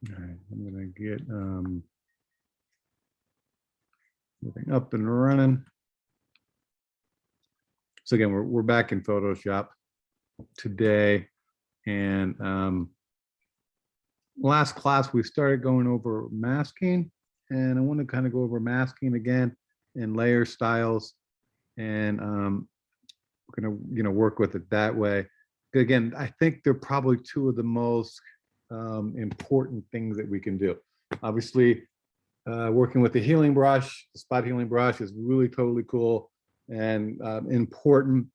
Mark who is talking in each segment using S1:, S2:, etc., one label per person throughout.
S1: All right, I'm gonna get everything up and running. So again, we're back in Photoshop today, and last class we started going over masking, and I want to kind of go over masking again and layer styles, and we're gonna work with it that way. Again, I think they're probably two of the most important things that we can do. Obviously, working with the healing brush, the spot healing brush is really totally cool and important.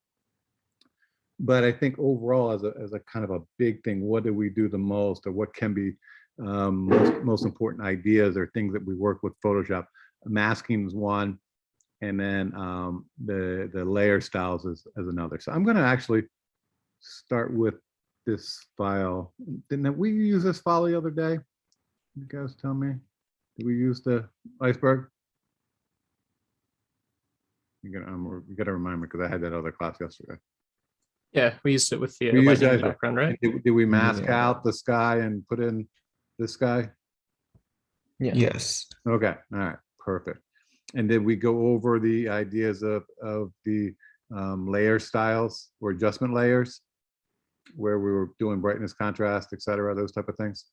S1: But I think overall, as a kind of a big thing, what do we do the most, or what can be most important ideas or things that we work with Photoshop? Masking is one, and then the layer styles is another. So I'm going to actually start with this file. Didn't we use this file the other day? You guys tell me. Did we use the iceberg? You gotta remind me, because I had that other class yesterday.
S2: Yeah, we used it with the
S1: We
S2: lightning background, right?
S1: Did we mask out the sky and put in this guy?
S2: Yeah.
S3: Yes.
S1: Okay, all right, perfect. And did we go over the ideas of the layer styles or adjustment layers, where we were doing brightness, contrast, etc., those type of things?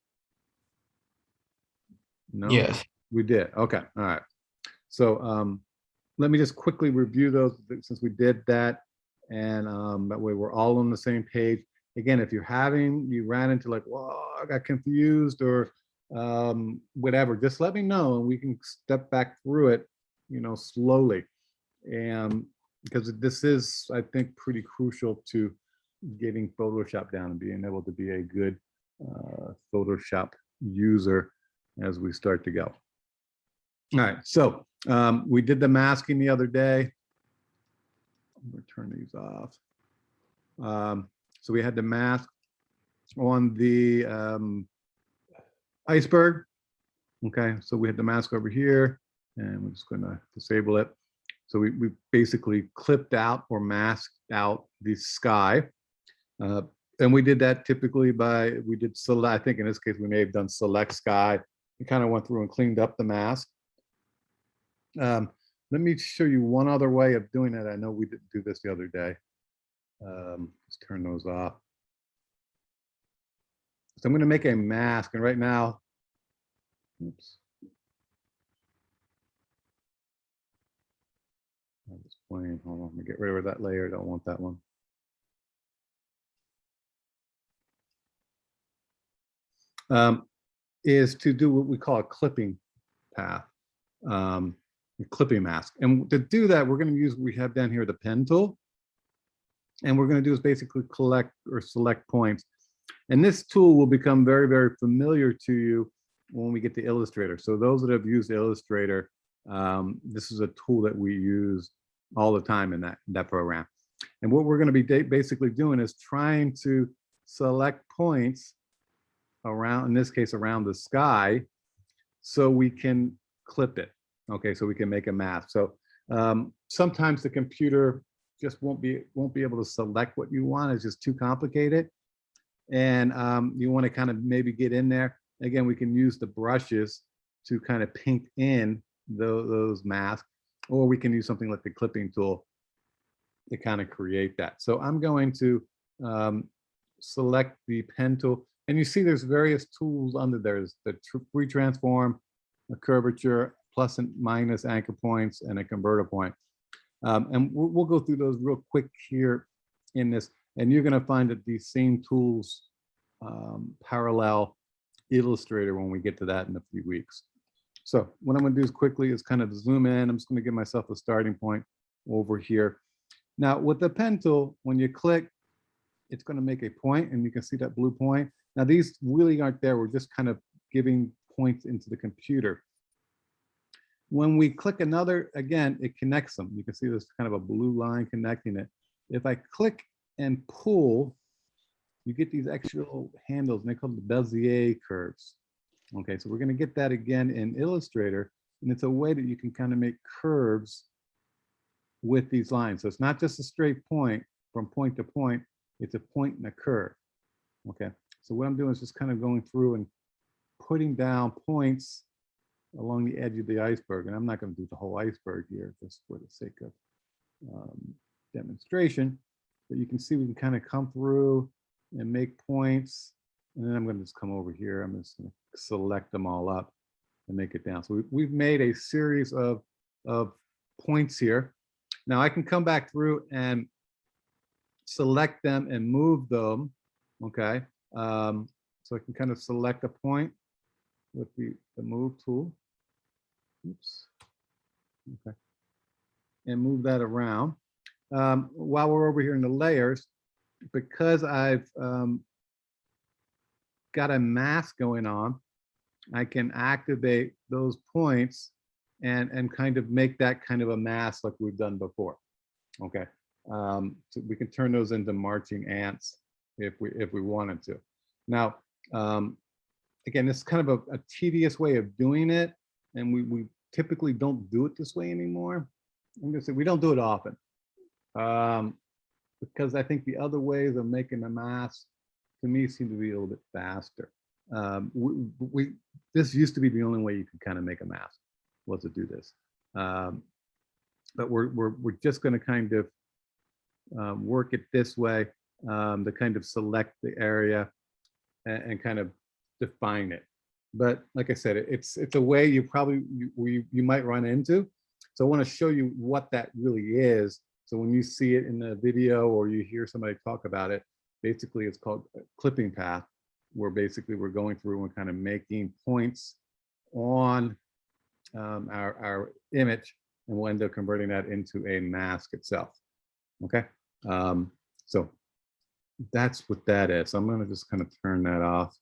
S1: No?
S3: Yes.
S1: We did. Okay, all right. So let me just quickly review those, since we did that, and that way we're all on the same page. Again, if you ran into like, whoa, I got confused, or whatever, just let me know and we can step back through it, slowly. And because this is, I think, pretty crucial to getting Photoshop down and being able to be a good Photoshop user as we start to go. All right, so we did the masking the other day. I'm gonna turn these off. So we had the mask on the iceberg. Okay, so we had the mask over here, and we're just gonna disable it. So we basically clipped out or masked out the sky. And we did that typically we did select, I think in this case we may have done select sky. We kind of went through and cleaned up the mask. Let me show you one other way of doing it. I know we didn't do this the other day. Let's turn those off. So I'm going to make a mask, and right now, oops. I'm just playing. Hold on, let me get rid of that layer. I don't want that one. Is to do what we call a clipping path, a clipping mask. And to do that, we're going to use what we have down here, the pen tool. And we're going to do is basically collect or select points. And this tool will become very, very familiar to you when we get to Illustrator. So those that have used Illustrator, this is a tool that we use all the time in that program. And what we're going to be basically doing is trying to select points around, in this case, around the sky, so we can clip it. Okay, so we can make a mask. So sometimes the computer just won't be able to select what you want. It's just too complicated. And you want to kind of maybe get in there. Again, we can use the brushes to kind of paint in those masks, or we can use something like the clipping tool to kind of create that. So I'm going to select the pen tool, and you see there's various tools under there. There's the free transform, a curvature, plus and minus anchor points, and a converter point. And we'll go through those real quick here in this, and you're going to find that these same tools parallel Illustrator when we get to that in a few weeks. So what I'm going to do is quickly is kind of zoom in. I'm just going to give myself a starting point over here. Now with the pen tool, when you click, it's going to make a point, and you can see that blue point. Now these really aren't there. We're just kind of giving points into the computer. When we click another, again, it connects them. You can see there's kind of a blue line connecting it. If I click and pull, you get these extra little handles, and they call them the Bezier curves. Okay, so we're going to get that again in Illustrator, and it's a way that you can kind of make curves with these lines. So it's not just a straight point from point to point, it's a point and a curve. Okay, so what I'm doing is just kind of going through and putting down points along the edge of the iceberg. And I'm not going to do the whole iceberg here just for the sake of demonstration, but you can see we can kind of come through and make points. And then I'm going to just come over here. I'm just going to select them all up and make it down. So we've made a series of points here. Now I can come back through and select them and move them. Okay. So I can kind of select a point with the move tool. Oops. Okay. And move that around. While we're over here in the layers, because I've got a mask going on, I can activate those points and kind of make that kind of a mask like we've done before. Okay. So we can turn those into marching ants if we wanted to. Now, again, this is kind of a tedious way of doing it, and we typically don't do it this way anymore. I'm gonna say we don't do it often, because I think the other ways of making a mask to me seem to be a little bit faster. This used to be the only way you could kind of make a mask, was to do this. But we're just going to kind of work it this way to kind of select the area and kind of define it. But like I said, it's a way you probably you might run into. So I want to show you what that really is. So when you see it in the video or you hear somebody talk about it, basically it's called a clipping path, where basically we're going through and kind of making points on our image, and we'll end up converting that into a mask itself. Okay, so that's what that is. So I'm going to just kind of turn that off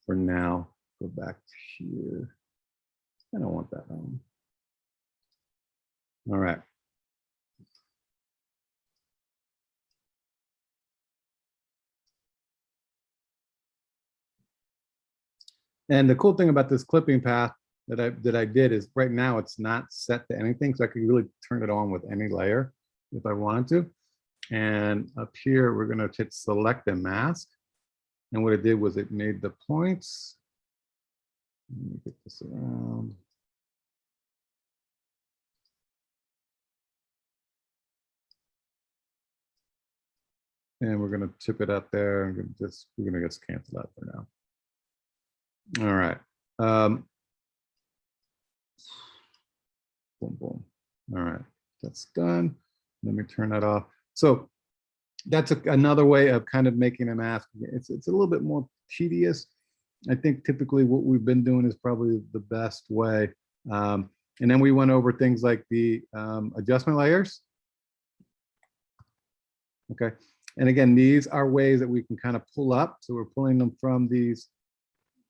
S1: for now. Go back to here. I don't want that on. All right. And the cool thing about this clipping path that I did is right now it's not set to anything, so I can really turn it on with any layer if I wanted to. And up here we're going to hit select and mask, and what it did was it made the points. Let me get this around. And we're going to tip it up there. We're going to just cancel that for now. All right. Boom, boom. All right, that's done. Let me turn that off. So that's another way of kind of making a mask. It's a little bit more tedious. I think typically what we've been doing is probably the best way. And then we went over things like the adjustment layers. Okay. And again, these are ways that we can kind of pull up. So we're pulling them from these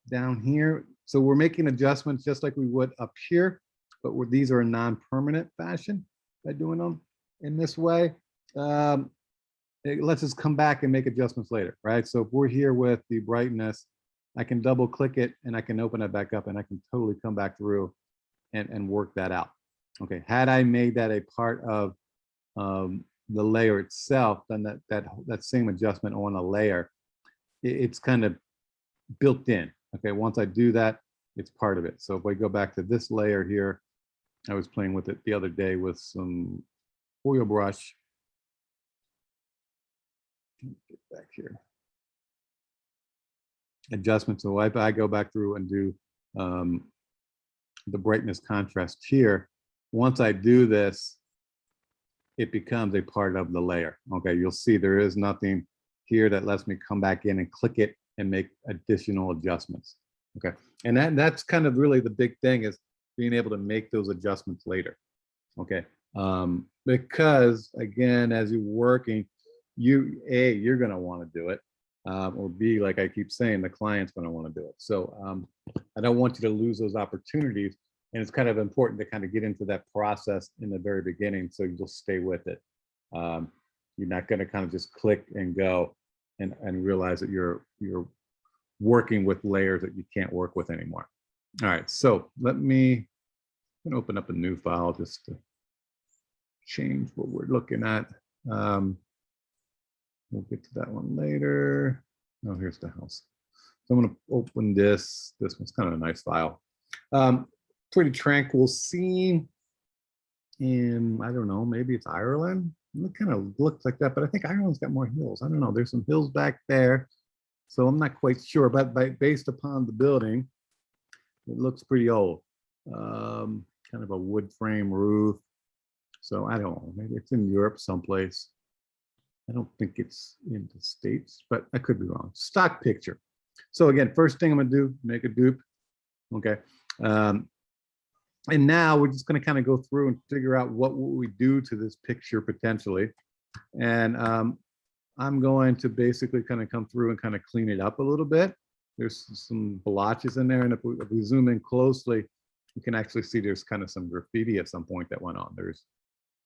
S1: down here. So we're making adjustments just like we would up here, but these are a non-permanent fashion by doing them in this way. It lets us come back and make adjustments later, right? So if we're here with the brightness, I can double click it and I can open it back up and I can totally come back through and work that out. Okay, had I made that a part of the layer itself, then that same adjustment on a layer, it's kind of built in. Okay, once I do that, it's part of it. So if I go back to this layer here, I was playing with it the other day with some oil brush. Get back here. Adjustments. So if I go back through and do the brightness contrast here, once I do this, it becomes a part of the layer. Okay, you'll see there is nothing here that lets me come back in and click it and make additional adjustments. Okay, and that's kind of really the big thing, is being able to make those adjustments later. Okay, because again, as you're working, you're going to want to do it, or B, like I keep saying, the client's going to want to do it. So I don't want you to lose those opportunities. And it's kind of important to kind of get into that process in the very beginning, so you'll stay with it. You're not going to kind of just click and go and realize that you're working with layers that you can't work with anymore. All right, so let me open up a new file just to change what we're looking at. We'll get to that one later. Oh, here's the house. So I'm going to open this. This one's kind of a nice file. Pretty tranquil scene in, I don't know, maybe it's Ireland. It kind of looks like that, but I think Ireland's got more hills. I don't know. There's some hills back there. So I'm not quite sure, but based upon the building, it looks pretty old. Kind of a wood frame roof. So I don't know, maybe it's in Europe someplace. I don't think it's in the States, but I could be wrong. Stock picture. So again, first thing I'm gonna do, make a dupe. Okay. And now we're just gonna kind of go through and figure out what will we do to this picture potentially. And I'm going to basically kind of come through and kind of clean it up a little bit. There's some blotches in there. And if we zoom in closely, you can actually see there's kind of some graffiti at some point that went on. There's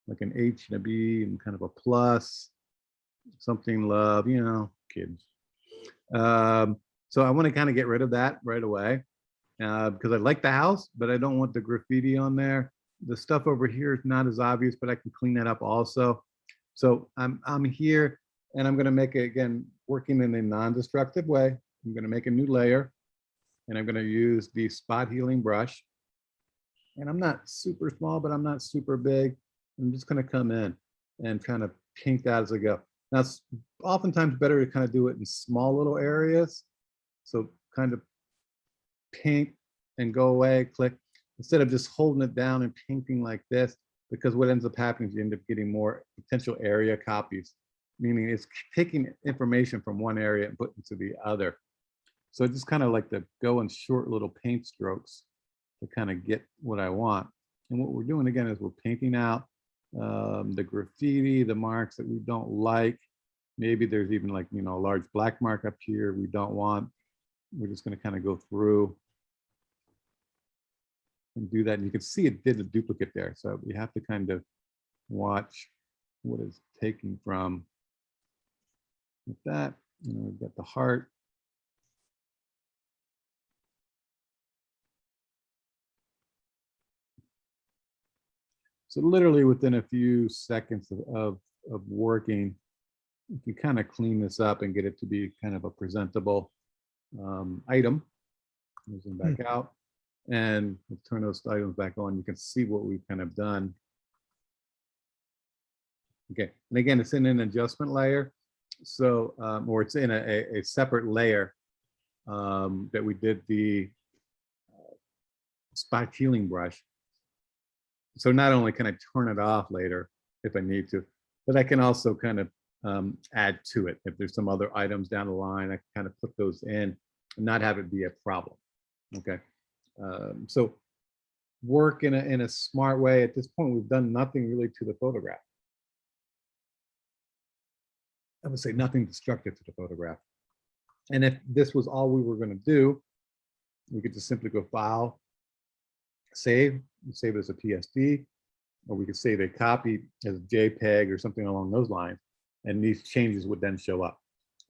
S1: like an H and a B and kind of a plus, something love, you know, kids. So I want to kind of get rid of that right away because I like the house, but I don't want the graffiti on there. The stuff over here is not as obvious, but I can clean that up also. So I'm here and I'm going to make it, again, working in a non-destructive way. I'm going to make a new layer and I'm going to use the spot healing brush. And I'm not super small, but I'm not super big. I'm just going to come in and kind of paint that as I go. Now, it's oftentimes better to kind of do it in small little areas. So kind of paint and go away, click, instead of just holding it down and painting like this, because what ends up happening is you end up getting more potential area copies, meaning it's taking information from one area and putting it to the other. So I just kind of like to go in short little paint strokes to kind of get what I want. And what we're doing again is we're painting out the graffiti, the marks that we don't like. Maybe there's even like, you know, a large black mark up here we don't want. We're just going to kind of go through and do that. And you can see it did a duplicate there. So we have to kind of watch what it's taking from with that. You know, we've got the heart. So literally within a few seconds of working, you can kind of clean this up and get it to be kind of a presentable item. Zoom back out and we'll turn those items back on. You can see what we've kind of done. Okay, and again, it's in an adjustment layer. So, or it's in a separate layer that we did the spot healing brush. So not only can I turn it off later if I need to, but I can also kind of add to it. If there's some other items down the line, I can kind of put those in and not have it be a problem. Okay. So work in a smart way. At this point, we've done nothing really to the photograph. I would say nothing destructive to the photograph. And if this was all we were going to do, we could just simply go File, Save, save it as a PSD, or we could save a copy as a JPEG or something along those lines. And these changes would then show up.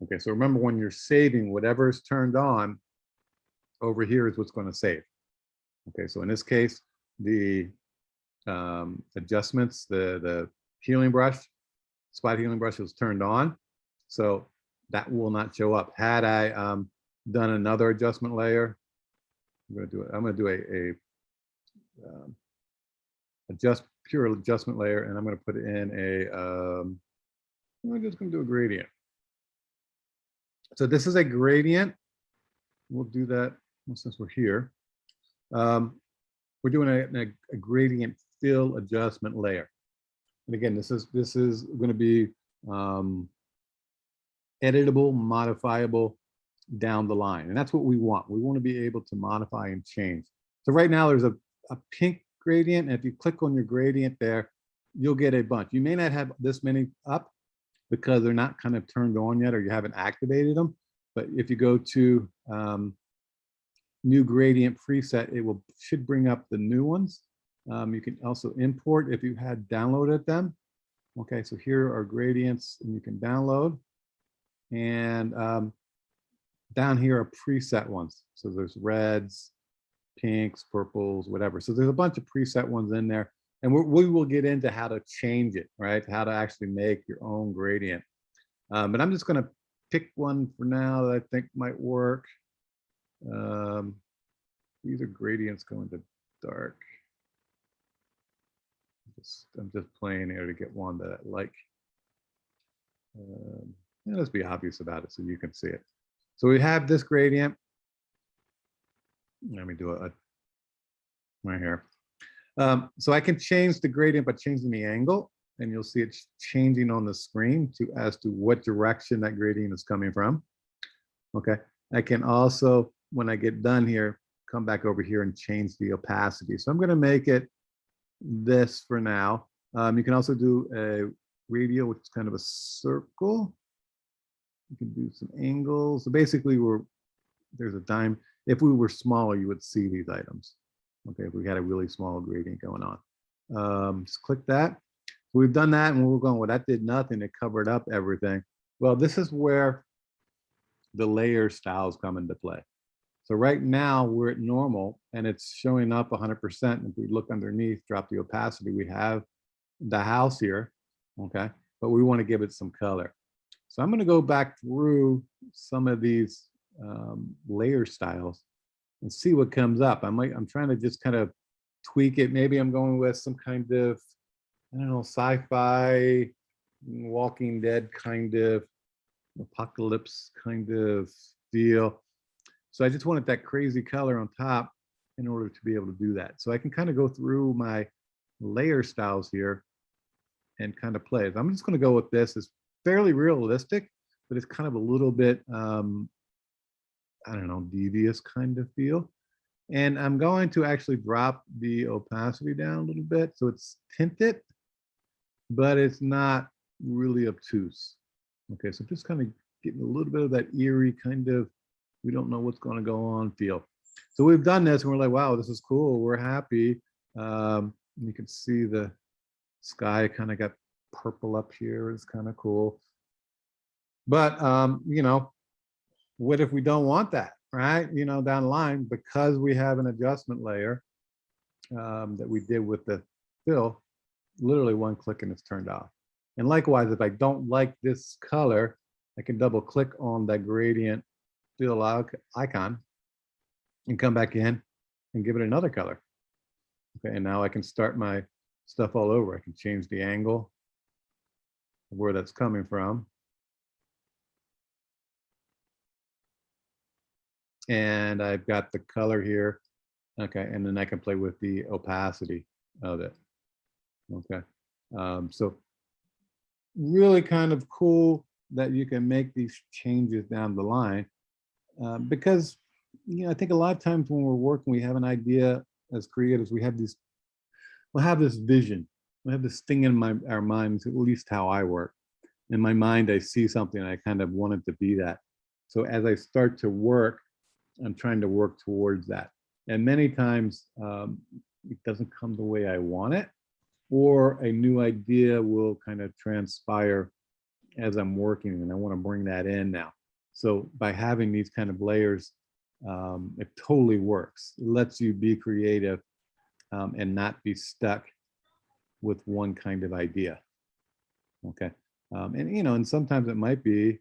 S1: Okay, so remember when you're saving, whatever is turned on over here is what's going to save. Okay, so in this case, the adjustments, the healing brush, spot healing brush was turned on. So that will not show up. Had I done another adjustment layer, I'm going to do it. I'm going to do a pure adjustment layer, and I'm going to put in I'm just going to do a gradient. So this is a gradient. We'll do that since we're here. We're doing a gradient fill adjustment layer. And again, this is going to be editable, modifiable down the line. And that's what we want. We want to be able to modify and change. So right now there's a pink gradient. And if you click on your gradient there, you'll get a bunch. You may not have this many up because they're not kind of turned on yet or you haven't activated them. But if you go to new gradient preset, it should bring up the new ones. You can also import if you had downloaded them. Okay, so here are gradients and you can download. And down here are preset ones. So there's reds, pinks, purples, whatever. So there's a bunch of preset ones in there. And we will get into how to change it, right? How to actually make your own gradient. But I'm just going to pick one for now that I think might work. These are gradients going to dark. I'm just playing here to get one that I like. Yeah, let's be obvious about it so you can see it. So we have this gradient. Let me do it right here. So I can change the gradient by changing the angle, and you'll see it changing on the screen as to what direction that gradient is coming from. Okay. I can also, when I get done here, come back over here and change the opacity. So I'm going to make it this for now. You can also do a radial, which is kind of a circle. You can do some angles. So basically, there's a dime. If we were smaller, you would see these items. Okay, if we had a really small gradient going on. Just click that. We've done that, and we're going, well, that did nothing. It covered up everything. Well, this is where the layer styles come into play. So right now we're at normal and it's showing up 100%. If we look underneath, drop the opacity, we have the house here, okay? But we want to give it some color. So I'm going to go back through some of these layer styles and see what comes up. I'm trying to just kind of tweak it. Maybe I'm going with some kind of, I don't know, sci-fi, Walking Dead kind of, apocalypse kind of deal. So I just wanted that crazy color on top in order to be able to do that. So I can kind of go through my layer styles here and kind of play it. I'm just going to go with this. It's fairly realistic, but it's kind of a little bit, I don't know, devious kind of feel. And I'm going to actually drop the opacity down a little bit. So it's tinted, but it's not really obtuse. Okay, so just kind of getting a little bit of that eerie kind of, we don't know what's going to go on feel. So we've done this and we're like, wow, this is cool. We're happy. You can see the sky kind of got purple up here. It's kind of cool. But, you know, what if we don't want that, right? You know, down the line, because we have an adjustment layer that we did with the fill, literally one click and it's turned off. And likewise, if I don't like this color, I can double click on that gradient fill icon and come back in and give it another color. Okay, and now I can start my stuff all over. I can change the angle of where that's coming from. And I've got the color here. Okay, and then I can play with the opacity of it. Okay, so really kind of cool that you can make these changes down the line because, you know, I think a lot of times when we're working, we have an idea as creatives, we'll have this vision, we have this thing in our minds, at least how I work. In my mind, I see something and I kind of want it to be that. So as I start to work, I'm trying to work towards that. And many times it doesn't come the way I want it, or a new idea will kind of transpire as I'm working, and I want to bring that in now. So by having these kind of layers, it totally works. It lets you be creative and not be stuck with one kind of idea. Okay, and you know, and sometimes it might be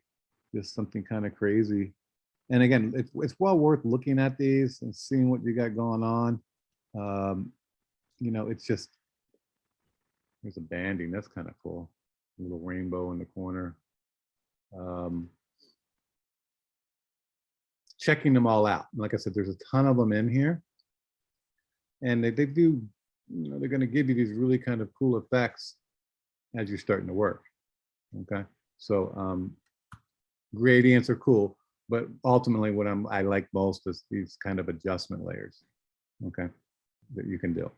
S1: just something kind of crazy. And again, it's well worth looking at these and seeing what you got going on. You know, it's just, there's a banding, that's kind of cool. A little rainbow in the corner. Checking them all out. Like I said, there's a ton of them in here. And they do, you know, they're going to give you these really kind of cool effects as you're starting to work. Okay. So gradients are cool, but ultimately what I like most is these kind of adjustment layers. Okay. That you can do.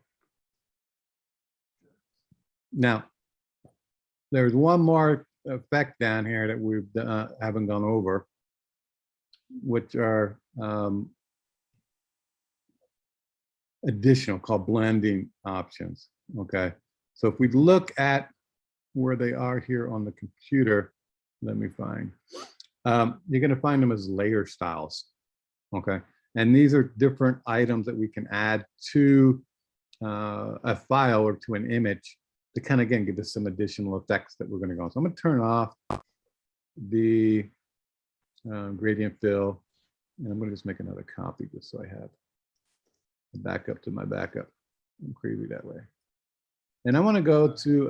S1: Now, there's one more effect down here that we haven't gone over, which are additional, called blending options. Okay, so if we look at where they are here on the computer, let me find, you're going to find them as layer styles. Okay, and these are different items that we can add to a file or to an image to kind of, again, give us some additional effects that we're going to go on. So I'm going to turn off the gradient fill. And I'm going to just make another copy just so I have a backup to my backup. I'm crazy that way. And I want to go to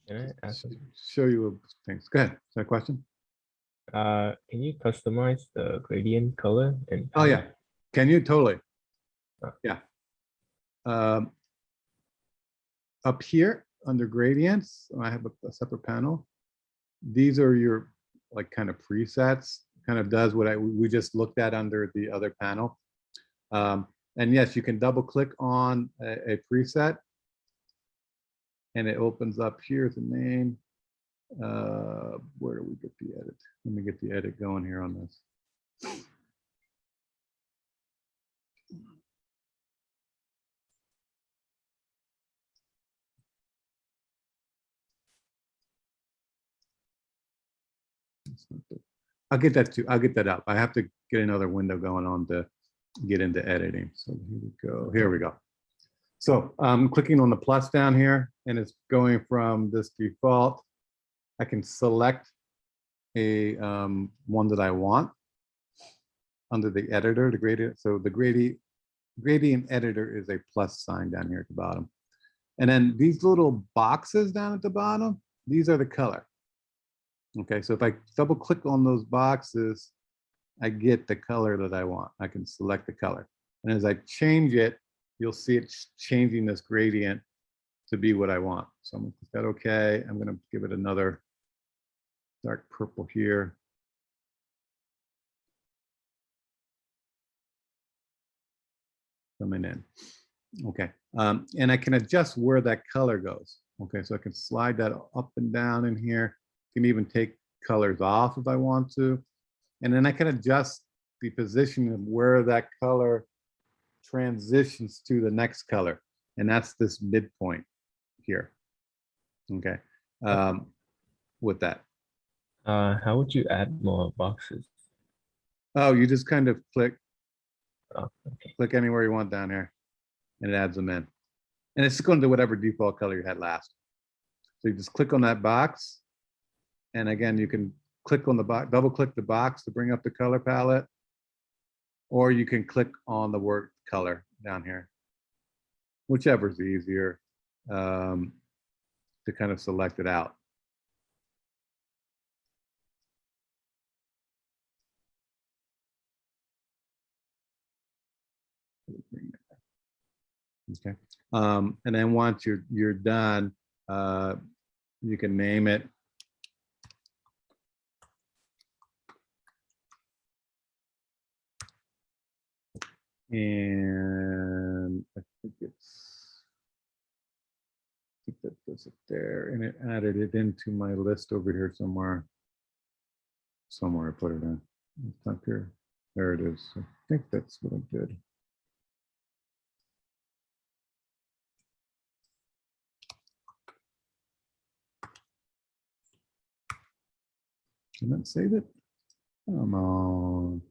S2: Can I ask something?
S1: show you things. Go ahead. Is that a question?
S2: Can you customize the gradient color? And
S1: Oh yeah. Can you? Totally.
S2: Oh.
S1: Yeah. Up here under gradients, I have a separate panel. These are your like kind of presets. Kind of does what we just looked at under the other panel. And yes, you can double click on a preset and it opens up. Here's the name. Where do we get the edit? Let me get the edit going here on this. I'll get that too. I'll get that up. I have to get another window going on to get into editing. So here we go. Here we go. So I'm clicking on the plus down here and it's going from this default. I can select a one that I want under the editor, the gradient. So the gradient editor is a plus sign down here at the bottom. And then these little boxes down at the bottom, these are the color. Okay, so if I double click on those boxes, I get the color that I want. I can select the color. And as I change it, you'll see it changing this gradient to be what I want. So I'm gonna click that okay. I'm gonna give it another dark purple here. Coming in. Okay, and I can adjust where that color goes. Okay, so I can slide that up and down in here. Can even take colors off if I want to. And then I can adjust the position of where that color transitions to the next color. And that's this midpoint here. Okay, with that.
S2: How would you add more boxes?
S1: Oh, you just kind of click
S2: Okay.
S1: click anywhere you want down here and it adds them in. And it's going to whatever default color you had last. So you just click on that box. And again, you can click on the box, double click the box to bring up the color palette, or you can click on the word color down here, whichever's easier to kind of select it out. Okay, and then once you're done, you can name it. And I think that does it there, and it added it into my list over here somewhere. Somewhere I put it in. It's up here. There it is. I think that's what I did. Did not save it? Come on.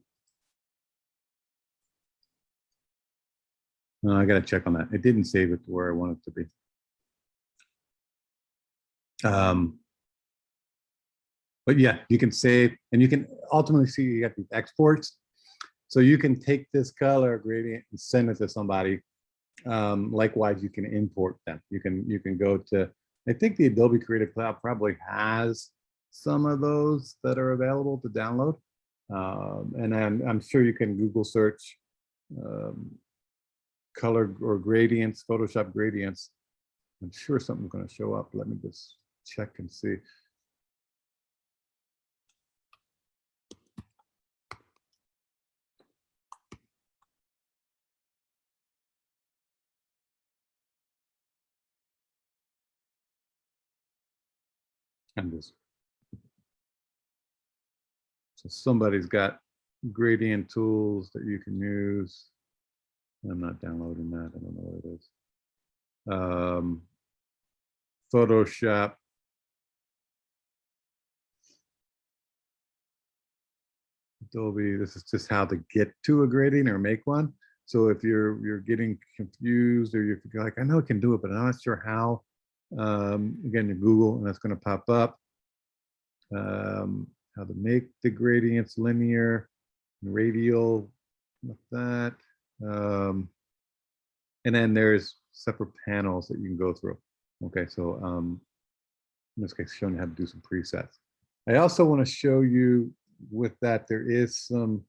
S1: No, I got to check on that. It didn't save it to where I want it to be. But yeah, you can save, and you can ultimately see you got these exports. So you can take this color gradient and send it to somebody. Likewise, you can import them. You can go to, I think the Adobe Creative Cloud probably has some of those that are available to download. And I'm sure you can Google search color or gradients, Photoshop gradients. I'm sure something's going to show up. Let me just check and see. And this. So somebody's got gradient tools that you can use. I'm not downloading that. I don't know what it is. Photoshop. Adobe, this is just how to get to a gradient or make one. So if you're getting confused or you're like, I know I can do it, but I'm not sure how, again, you Google and that's going to pop up. How to make the gradients linear. radial with that. And then there's separate panels that you can go through. Okay, so in this case, showing you how to do some presets. I also want to show you with that there is some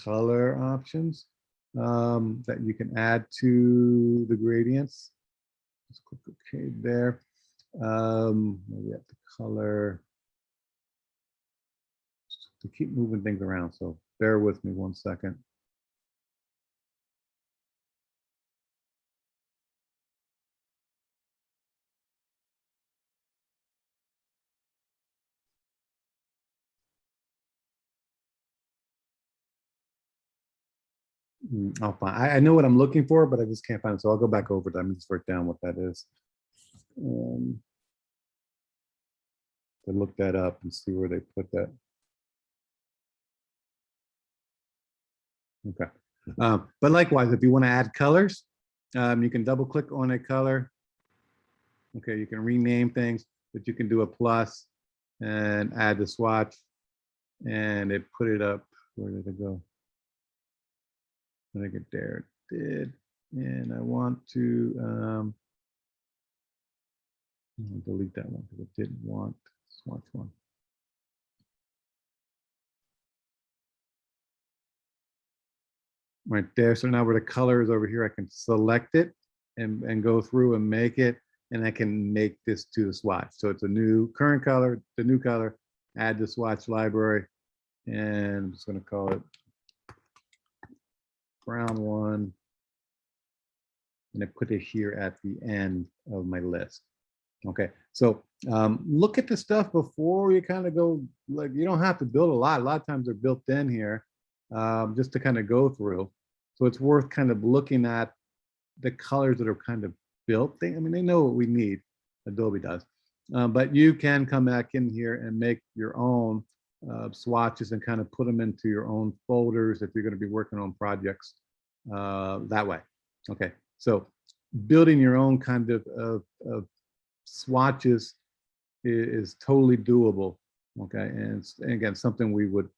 S1: color options that you can add to the gradients. Just click OK there. Maybe at the color. To keep moving things around, so bear with me 1 second. I'll find. I know what I'm looking for, but I just can't find it. So I'll go back over them and just write down what that is. To look that up and see where they put that. Okay. But likewise, if you want to add colors, you can double click on a color. Okay, you can rename things, but you can do a plus and add the swatch, and it put it up. Where did it go? I think it there. It did. And I want to delete that one because it didn't want swatch one. Right there. So now where the color is over here, I can select it and go through and make it, and I can make this to the swatch. So it's a new current color, the new color, add the swatch library, and I'm just going to call it brown one, and I put it here at the end of my list. Okay, so look at the stuff before you kind of go, like, you don't have to build a lot. A lot of times they're built in here just to kind of go through. So it's worth kind of looking at the colors that are kind of built. I mean, they know what we need, Adobe does. But you can come back in here and make your own swatches and kind of put them into your own folders if you're going to be working on projects that way. Okay, so building your own kind of swatches is totally doable. Okay, and again, something we would,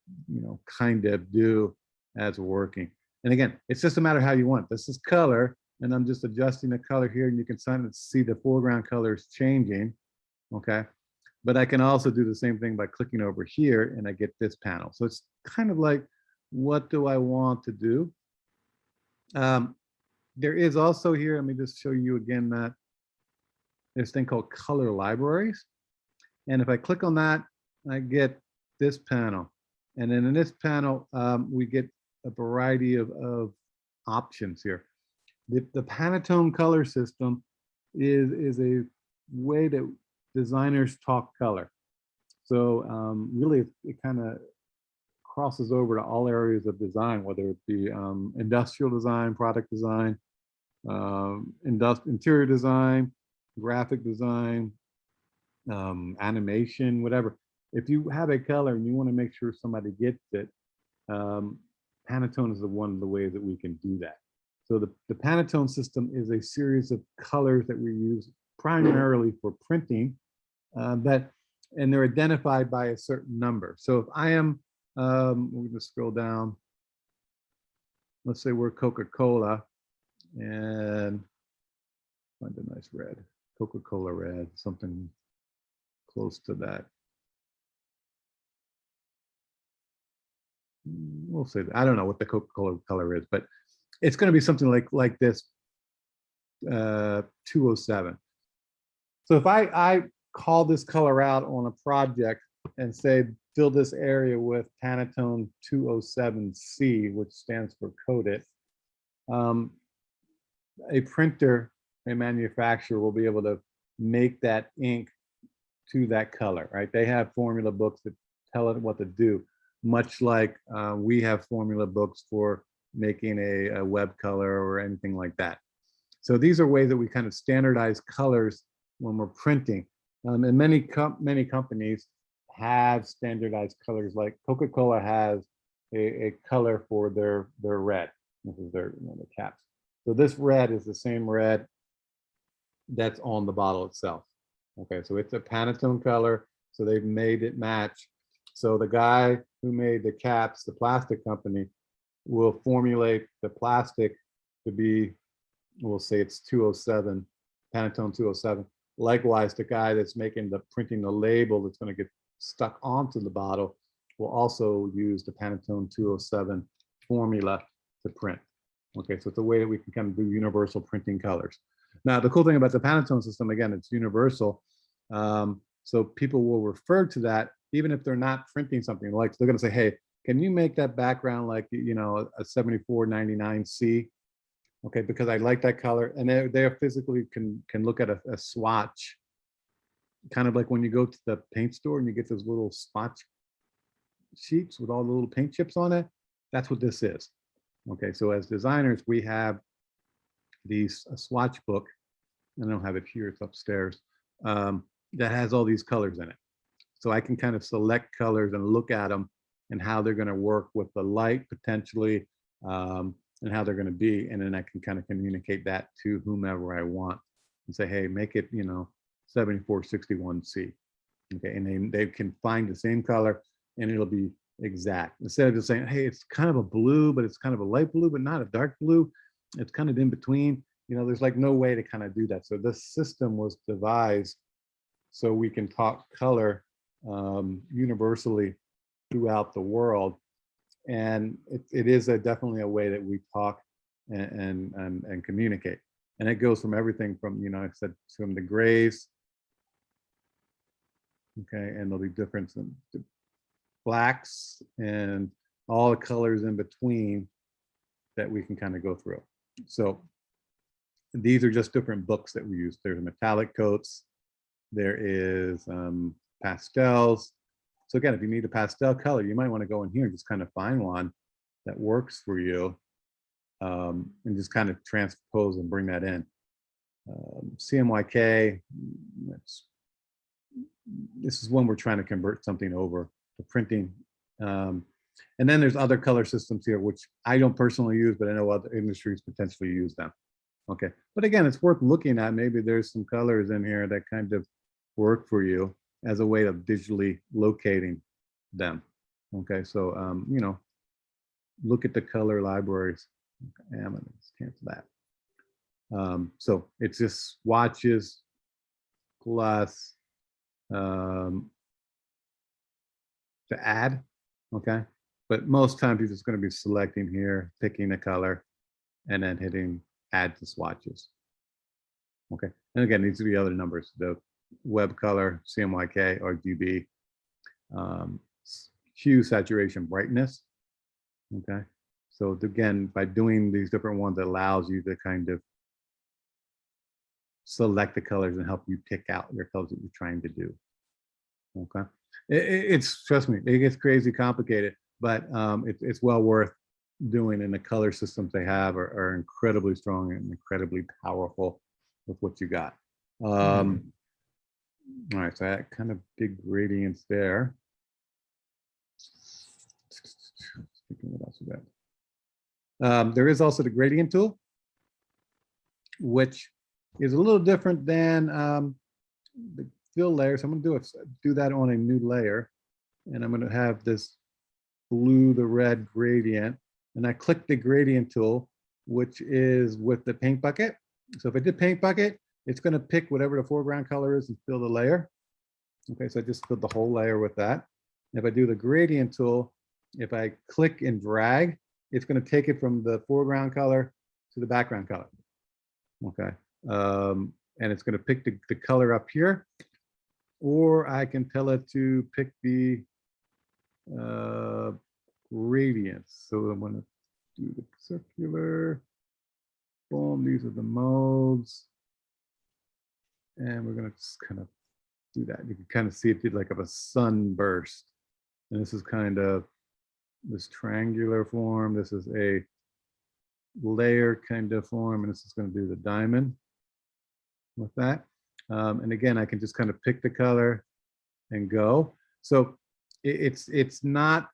S1: kind of do as we're working. And again, it's just a matter of how you want. This is color, and I'm just adjusting the color here, and you can see the foreground colors changing. Okay, but I can also do the same thing by clicking over here, and I get this panel. So it's kind of like, what do I want to do? There is also here, let me just show you again that there's a thing called color libraries. And if I click on that, I get this panel. And then in this panel, we get a variety of options here. The Panatone color system is a way that designers talk color. So really, it kind of crosses over to all areas of design, whether it be industrial design, product design, interior design, graphic design, animation, whatever. If you have a color and you want to make sure somebody gets it, Panatone is one of the ways that we can do that. So the Panatone system is a series of colors that we use primarily for printing, and they're identified by a certain number. So if I am, we're going to scroll down. Let's say we're Coca-Cola, and find a nice red, Coca-Cola red, something close to that. We'll say that. I don't know what the Coca-Cola color is, but it's going to be something like this, 207. So if I call this color out on a project and say, fill this area with Panatone 207C, which stands for Code It, a printer, a manufacturer will be able to make that ink to that color, right? They have formula books that tell it what to do, much like we have formula books for making a web color or anything like that. So these are ways that we kind of standardize colors when we're printing. And many companies have standardized colors, like Coca-Cola has a color for their red. This is their the caps. So this red is the same red that's on the bottle itself. Okay, so it's a Panatone color, so they've made it match. So the guy who made the caps, the plastic company, will formulate the plastic to be, we'll say it's 207, Panatone 207. Likewise, the guy that's making the printing the label that's going to get stuck onto the bottle will also use the Panatone 207 formula to print. Okay, so it's a way that we can kind of do universal printing colors. Now, the cool thing about the Panatone system, again, it's universal. So people will refer to that even if they're not printing something. Like they're going to say, hey, can you make that background like, you know, a 7499C? Okay, because I like that color. And they physically can look at a swatch, kind of like when you go to the paint store and you get those little swatch sheets with all the little paint chips on it. That's what this is. Okay, so as designers, we have these swatch book. I don't have it here, it's upstairs, that has all these colors in it. So I can kind of select colors and look at them and how they're going to work with the light potentially, and how they're going to be. And then I can kind of communicate that to whomever I want and say, hey, make it, you know, 7461C. Okay, and they can find the same color and it'll be exact. Instead of just saying, hey, it's kind of a blue, but it's kind of a light blue, but not a dark blue. It's kind of in between. You know, there's like no way to kind of do that. So this system was devised so we can talk color universally throughout the world. And it is definitely a way that we talk and communicate. And it goes from everything from, you know, I said, from the grays, okay, and there'll be different blacks and all the colors in between that we can kind of go through. So these are just different books that we use. There's metallic coats, there is pastels. So again, if you need a pastel color, you might want to go in here and just kind of find one that works for you, and just kind of transpose and bring that in. CMYK, this is when we're trying to convert something over to printing. And then there's other color systems here, which I don't personally use, but I know other industries potentially use them. Okay, but again, it's worth looking at. Maybe there's some colors in here that kind of work for you as a way of digitally locating them. Okay, so you know, look at the color libraries. Okay, I'm gonna cancel that. So it's just swatches plus to add. Okay, but most times you're just going to be selecting here, picking a color, and then hitting add to swatches. Okay, and again, these are the other numbers: the web color, CMYK, RGB, hue, saturation, brightness. Okay, so again, by doing these different ones, it allows you to kind of select the colors and help you pick out your colors that you're trying to do. Okay, it's, trust me, it gets crazy complicated, but it's well worth doing, and the color systems they have are incredibly strong and incredibly powerful with what you got. All right, so that kind of big gradients there. What else we got? There is also the gradient tool, which is a little different than the fill layer. So I'm going to do that on a new layer, and I'm going to have this blue to red gradient, and I click the gradient tool, which is with the paint bucket. So if I did paint bucket, it's going to pick whatever the foreground color is and fill the layer. Okay, so I just filled the whole layer with that. If I do the gradient tool, if I click and drag, it's going to take it from the foreground color to the background color. Okay, and it's going to pick the color up here, or I can tell it to pick the gradients. So I'm going to do the circular, boom, these are the modes, and we're going to just kind of do that. You can kind of see it did like of a sunburst, and this is kind of this triangular form. This is a layer kind of form, and this is going to do the diamond with that. And again, I can just kind of pick the color and go. So it's not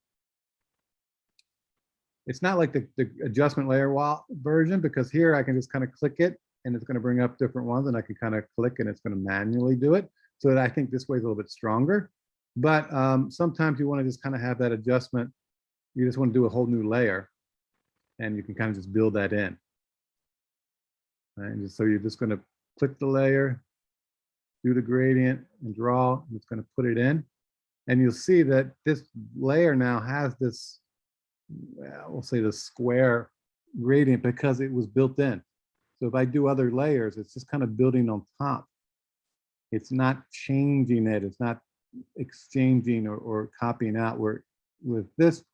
S1: like the adjustment layer version, because here I can just kind of click it and it's going to bring up different ones, and I can kind of click and it's going to manually do it. So that I think this way is a little bit stronger. But sometimes you want to just kind of have that adjustment. You just want to do a whole new layer, and you can kind of just build that in. Right? And so you're just going to click the layer, do the gradient, and draw, and it's going to put it in. And you'll see that this layer now has this, we'll say the square gradient because it was built in. So if I do other layers, it's just kind of building on top. It's not changing it. It's not exchanging or copying out. Where with this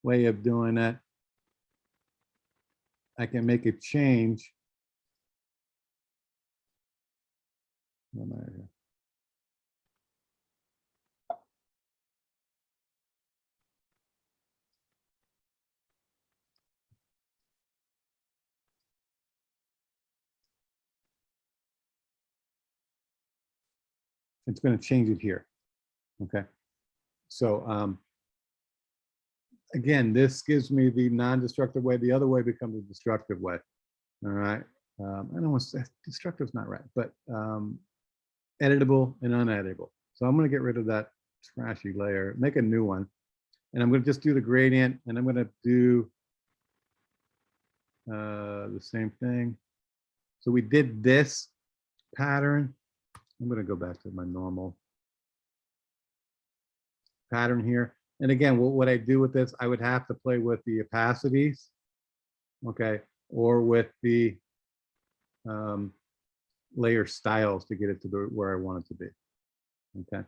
S1: way of doing it, I can make a change. It's going to change it here. Okay. So again, this gives me the non-destructive way. The other way becomes a destructive way. All right. I don't want to say destructive is not right, but editable and uneditable. So I'm going to get rid of that trashy layer, make a new one. And I'm going to just do the gradient, and I'm going to do the same thing. So we did this pattern. I'm going to go back to my normal pattern here. And again, what I do with this, I would have to play with the opacities, okay, or with the layer styles to get it to where I want it to be, okay.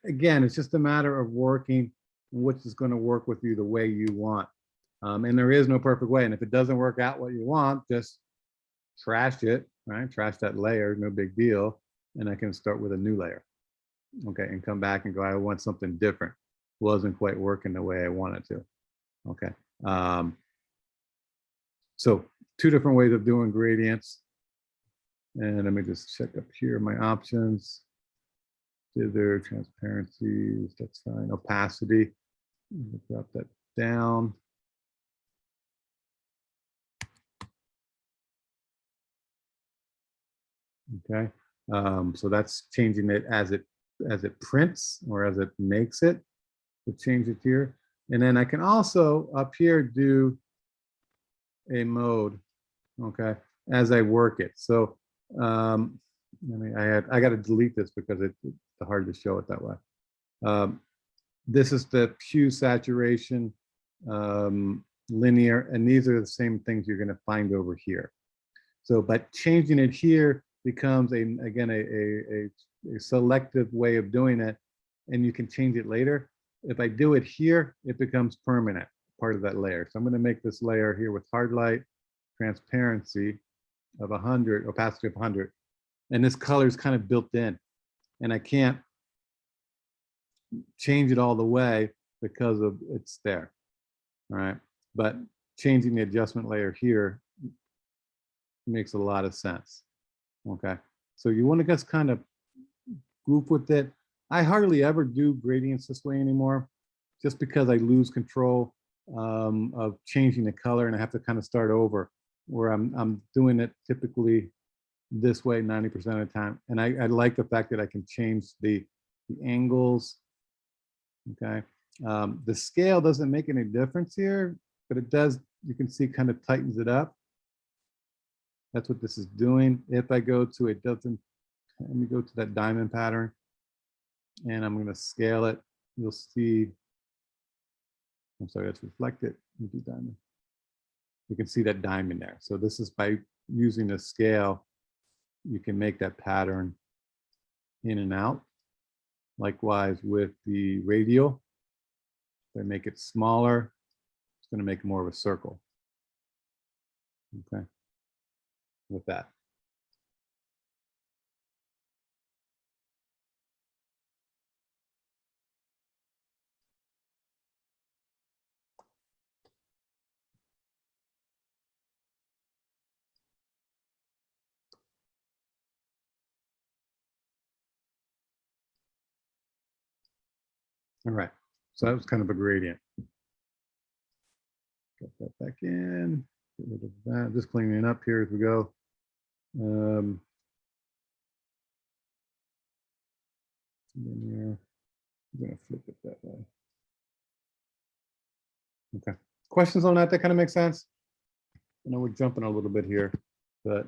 S1: Again, it's just a matter of working which is going to work with you the way you want. And there is no perfect way. And if it doesn't work out what you want, just trash it, right? Trash that layer, no big deal. And I can start with a new layer, okay, and come back and go, I want something different. Wasn't quite working the way I wanted to, okay. So two different ways of doing gradients. And let me just check up here my options. Dither, transparency, that's fine. Opacity, drop that down. Okay, so that's changing it as it prints or as it makes it. To change it here, and then I can also up here do a mode, okay, as I work it. So I mean, I got to delete this because it's hard to show it that way. This is the Hue Saturation, linear, and these are the same things you're going to find over here. So, but changing it here becomes again a selective way of doing it, and you can change it later. If I do it here, it becomes permanent, part of that layer. So I'm going to make this layer here with hard light, transparency of 100, opacity of 100, and this color is kind of built in, and I can't change it all the way because of it's there. All right, but changing the adjustment layer here makes a lot of sense. Okay, so you want to just kind of goof with it. I hardly ever do gradients this way anymore, just because I lose control of changing the color, and I have to kind of start over. Where I'm doing it typically this way 90% of the time, and I like the fact that I can change the angles. Okay, the scale doesn't make any difference here, but it does. You can see kind of tightens it up. That's what this is doing. If I go to it doesn't. Let me go to that diamond pattern, and I'm going to scale it. You'll see. I'm sorry, that's reflected. Do diamond. You can see that diamond there. So this is by using the scale, you can make that pattern in and out. Likewise with the radial, if I make it smaller, it's going to make more of a circle. Okay, with that. All right, so that was kind of a gradient. Get that back in, get rid of that, just cleaning it up here as we go. Linear. I'm gonna flip it that way. Okay. Questions on that? That kind of makes sense. I know we're jumping a little bit here, but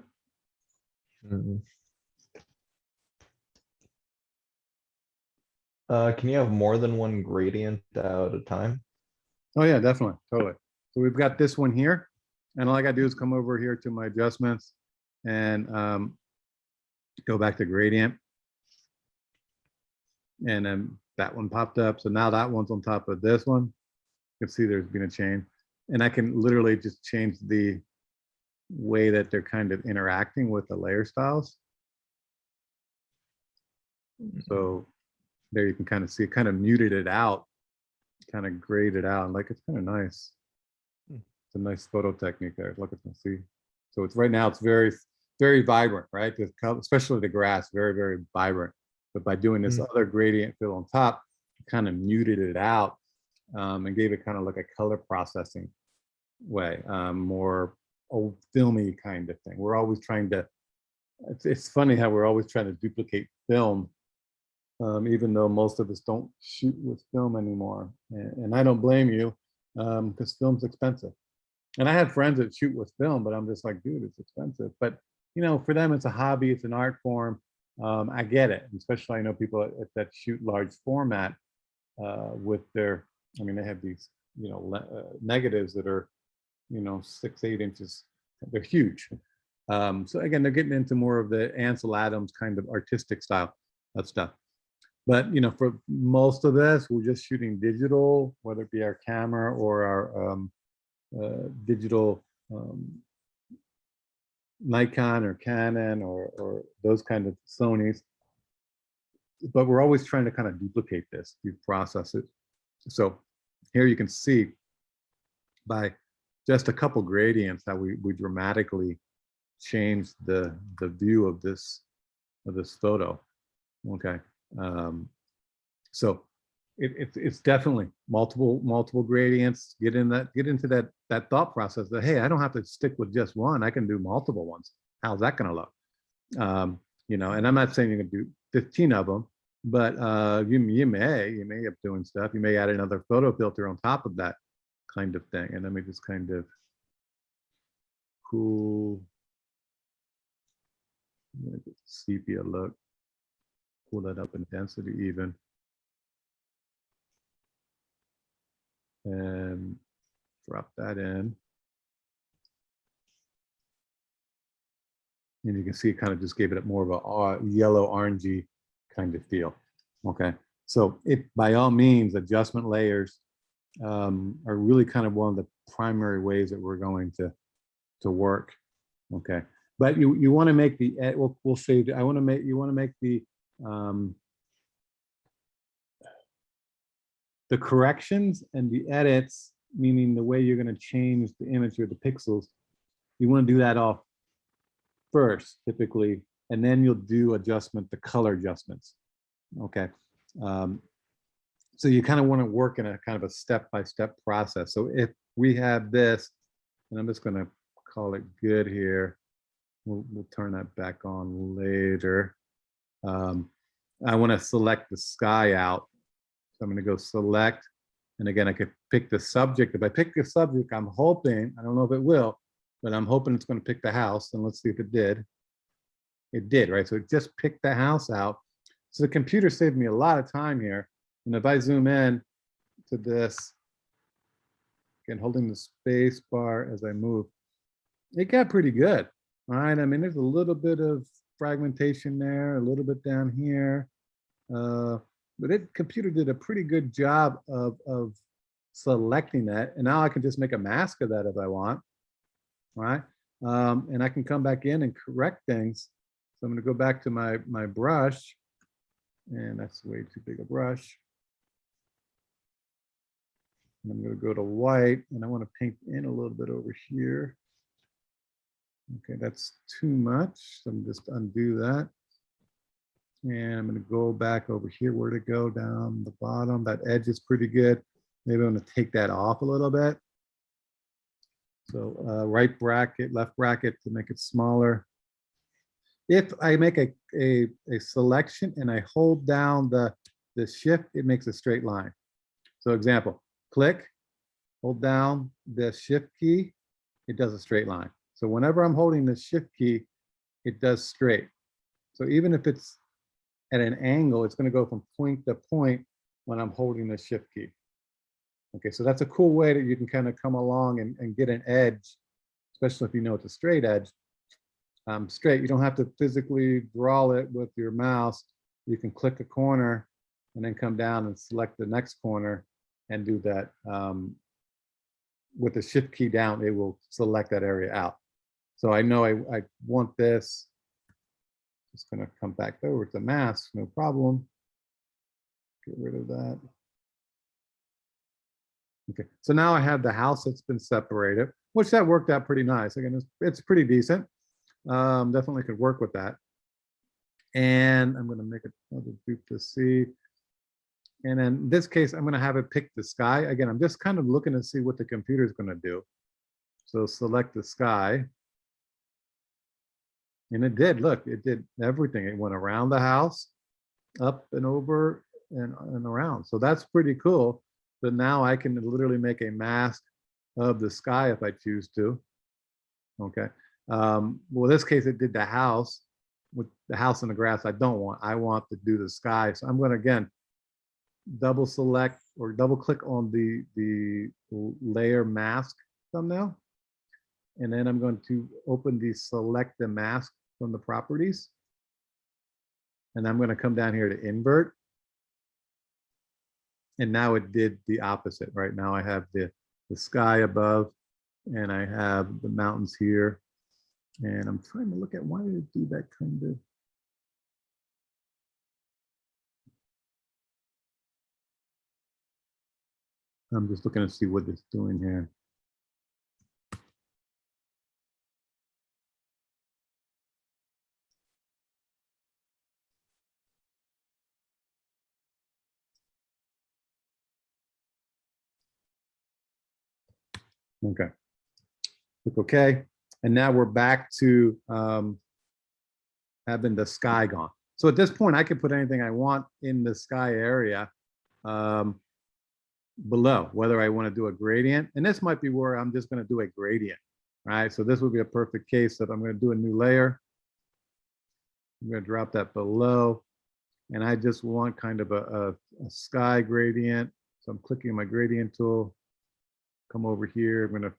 S2: Mm.
S3: Can you have more than one gradient at a time?
S1: oh yeah, definitely, totally. So we've got this one here, and all I gotta do is come over here to my adjustments and go back to gradient. And then that one popped up. So now that one's on top of this one. You can see there's been a change. And I can literally just change the way that they're kind of interacting with the layer styles. So there you can kind of see it kind of muted it out, kind of graded out. Like it's kind of nice. It's a nice photo technique there. Look at them, see. So it's right now, it's very, very vibrant, right? Especially the grass, very, very vibrant. But by doing this other gradient fill on top, kind of muted it out and gave it kind of like a color processing way, more old filmy kind of thing. We're always trying to, it's funny how we're always trying to duplicate film, even though most of us don't shoot with film anymore. And I don't blame you, because film's expensive. And I have friends that shoot with film, but I'm just like, dude, it's expensive. But you know, for them, it's a hobby, it's an art form. I get it, especially I know people that shoot large format with their, I mean, they have these, you know, negatives that are, you know, 6-8 inches. They're huge. So again, they're getting into more of the Ansel Adams kind of artistic style of stuff. But you know, for most of this, we're just shooting digital, whether it be our camera or our digital Nikon or Canon or those kind of Sonys. But we're always trying to kind of duplicate this, these processes. So here you can see by just a couple gradients how we dramatically changed the view of this photo. Okay. So it's definitely multiple gradients. Get into that thought process that, hey, I don't have to stick with just one. I can do multiple ones. How's that going to look? You know, and I'm not saying you're going to do 15 of them, but you may up doing stuff. You may add another photo filter on top of that kind of thing. And let me just kind of cool, sepia look, pull that up in density even. And drop that in. And you can see it kind of just gave it more of a yellow orangey kind of feel. Okay, so it by all means, adjustment layers are really kind of one of the primary ways that we're going to work. Okay, but you want to make the we'll say you want to make the corrections and the edits, meaning the way you're going to change the image or the pixels. You want to do that off first, typically, and then you'll do the color adjustments. Okay. So you kind of want to work in a kind of a step-by-step process. So if we have this, and I'm just going to call it good here. We'll turn that back on later. I want to select the sky out. So I'm going to go select. And again, I could pick the subject. If I pick the subject, I'm hoping, I don't know if it will, but I'm hoping it's going to pick the house. And let's see if it did. It did, right? So it just picked the house out. So the computer saved me a lot of time here. And if I zoom in to this, again, holding the space bar as I move, it got pretty good. All right. I mean, there's a little bit of fragmentation there, a little bit down here. But computer did a pretty good job of selecting that. And now I can just make a mask of that if I want. All right. And I can come back in and correct things. So I'm going to go back to my brush. And that's way too big a brush. And I'm going to go to white, and I want to paint in a little bit over here. Okay, that's too much. So I'm just undo that. And I'm going to go back over here. Where to go? Down the bottom. That edge is pretty good. Maybe I'm going to take that off a little bit. So right bracket, left bracket to make it smaller. If I make a selection and I hold down the the shift, it makes a straight line. So example, click, hold down the shift key, it does a straight line. So whenever I'm holding the shift key, it does straight. So even if it's at an angle, it's going to go from point to point when I'm holding the shift key. Okay, so that's a cool way that you can kind of come along and get an edge, especially if you know it's a straight edge. Straight, you don't have to physically draw it with your mouse. You can click a corner and then come down and select the next corner and do that. With the shift key down, it will select that area out. So I know I want this. Just gonna come back over to mask, no problem. Get rid of that. Okay, so now I have the house that's been separated, which that worked out pretty nice. Again, it's pretty decent. Definitely could work with that. And I'm gonna make another duplicate. And then in this case, I'm gonna have it pick the sky. Again, I'm just kind of looking to see what the computer is gonna do. So select the sky. And it did, look, it did everything. It went around the house, up and over and around. So that's pretty cool. But now I can literally make a mask of the sky if I choose to. Okay. Well, in this case, it did the house. With the house and the grass, I don't want. I want to do the sky. So I'm going to, again, double select or double click on the layer mask thumbnail. And then I'm going to open the select the mask from the properties. And I'm going to come down here to invert. And now it did the opposite, right? Now I have the sky above and I have the mountains here. And I'm trying to look at why did it do that kind of. I'm just looking to see what it's doing here. Okay. Click OK. And now we're back to having the sky gone. So at this point, I can put anything I want in the sky area below, whether I want to do a gradient. And this might be where I'm just going to do a gradient, right? So this would be a perfect case that I'm going to do a new layer. I'm going to drop that below. And I just want kind of a sky gradient. So I'm clicking my gradient tool. Come over here. I'm going to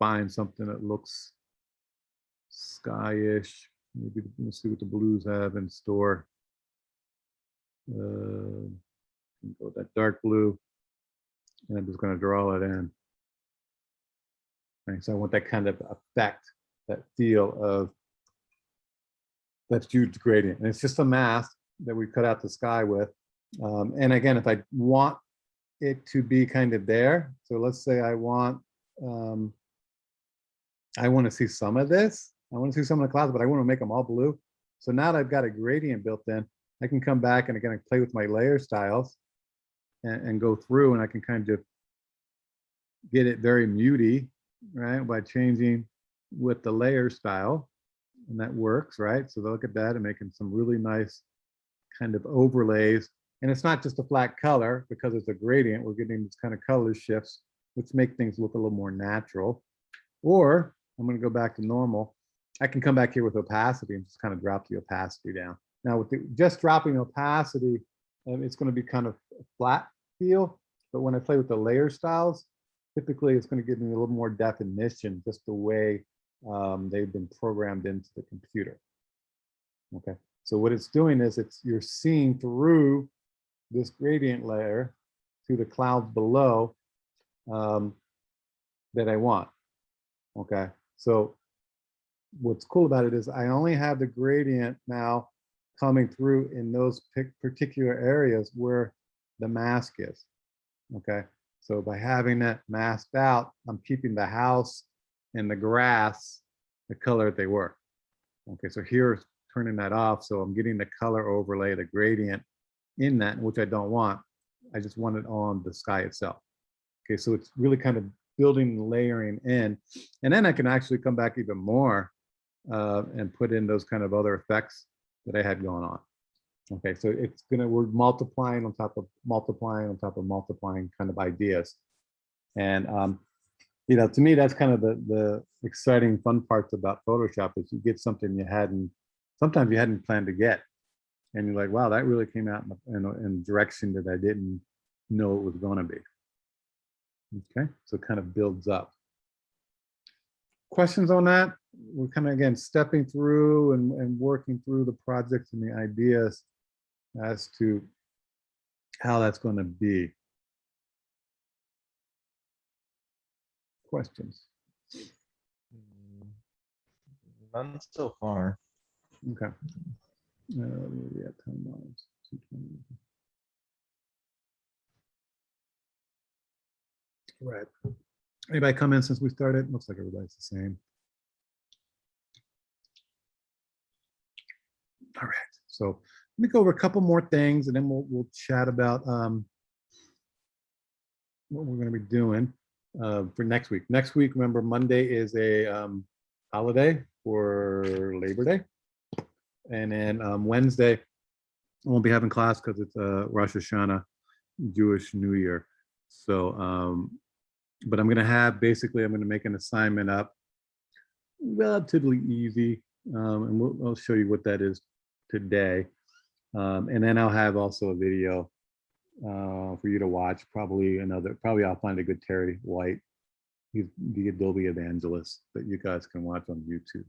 S1: find something that looks skyish. Maybe let's see what the blues have in store. Go with that dark blue. And I'm just going to draw it in. Right, so I want that kind of effect, that feel of that huge gradient. And it's just a mask that we cut out the sky with. And again, if I want it to be kind of there, so let's say I want to see some of this. I want to see some of the clouds, but I want to make them all blue. So now that I've got a gradient built in, I can come back and again play with my layer styles and go through, and I can kind of get it very muty, right, by changing with the layer style, and that works, right? So look at that and making some really nice kind of overlays. And it's not just a flat color because it's a gradient. We're getting these kind of color shifts, which make things look a little more natural. Or I'm going to go back to normal. I can come back here with opacity and just kind of drop the opacity down. Now with just dropping opacity, it's going to be kind of a flat feel. But when I play with the layer styles, typically it's going to give me a little more definition, just the way they've been programmed into the computer. Okay, so what it's doing is you're seeing through this gradient layer to the clouds below that I want. Okay, so what's cool about it is I only have the gradient now coming through in those particular areas where the mask is. Okay, so by having that masked out, I'm keeping the house and the grass the color that they were. Okay, so here, turning that off, so I'm getting the color overlay, the gradient in that, which I don't want. I just want it on the sky itself. Okay, so it's really kind of building, layering in, and then I can actually come back even more and put in those kind of other effects that I had going on. Okay, so it's gonna, we're multiplying on top of multiplying on top of multiplying kind of ideas. And you know, to me, that's kind of the exciting, fun parts about Photoshop is you get something you hadn't, sometimes you hadn't planned to get. And you're like, wow, that really came out in a direction that I didn't know it was gonna be. Okay, so it kind of builds up. Questions on that? We're kind of, again, stepping through and working through the projects and the ideas as to how that's going to be. Questions?
S3: None so far.
S1: Okay. Yeah, timelines. 220. Right. Anybody come in since we started? Looks like everybody's the same. All right. So let me go over a couple more things, and then we'll chat about what we're going to be doing for next week. Next week, remember, Monday is a holiday for Labor Day, and then Wednesday I won't be having class because it's Rosh Hashanah, Jewish New Year. So, but I'm going to have, basically, I'm going to make an assignment up, relatively easy, and I'll show you what that is today. And then I'll have also a video for you to watch, probably I'll find a good Terry White. He's the Adobe evangelist that you guys can watch on YouTube.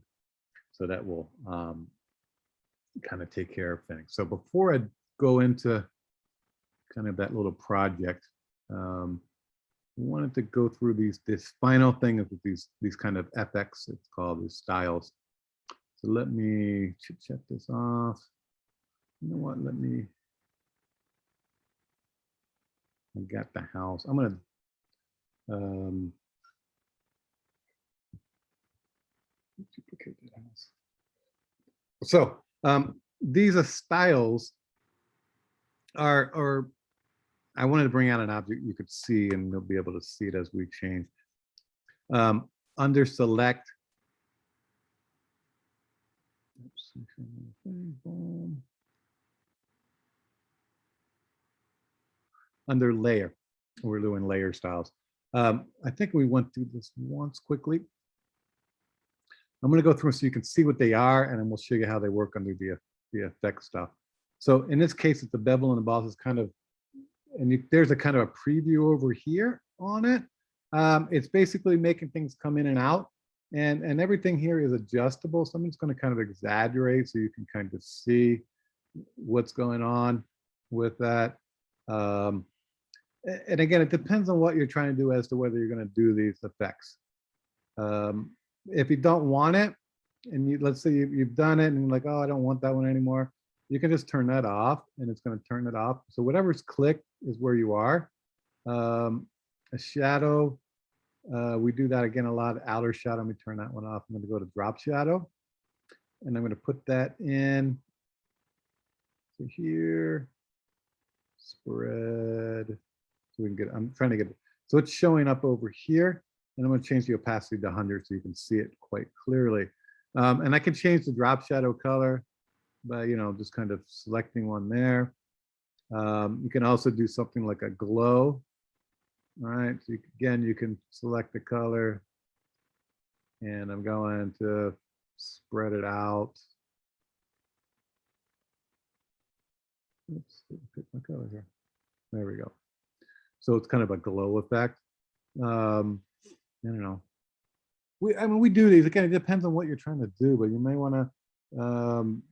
S1: So that will kind of take care of things. So before I go into kind of that little project, I wanted to go through this final thing of these kind of FX, it's called, these styles. So let me check this off. You know what, I got the house. I'm gonna duplicate the house. So these are styles are I wanted to bring out an object you could see, and you'll be able to see it as we change. Under select, under layer, we're doing layer styles. I think we went through this once quickly. I'm going to go through so you can see what they are, and then we'll show you how they work under the effect stuff. So in this case, it's the Bevel Emboss is kind of, and there's a kind of a preview over here on it. It's basically making things come in and out, and everything here is adjustable. So I'm just going to kind of exaggerate so you can kind of see what's going on with that. And again, it depends on what you're trying to do as to whether you're going to do these effects. If you don't want it, and let's say you've done it and you're like, oh, I don't want that one anymore, you can just turn that off, and it's going to turn it off. So whatever's clicked is where you are. A shadow, we do that again a lot. Outer shadow, let me turn that one off. I'm going to go to drop shadow, and I'm going to put that in to here, spread, so we can get, I'm trying to get it. So it's showing up over here, and I'm going to change the opacity to 100 so you can see it quite clearly. And I can change the drop shadow color by, you know, just kind of selecting one there. You can also do something like a glow. All right, so again, you can select the color, and I'm going to spread it out. Oops, pick my color here. There we go. So it's kind of a glow effect. I don't know. I mean, we do these. Again, it depends on what you're trying to do, but you may want to,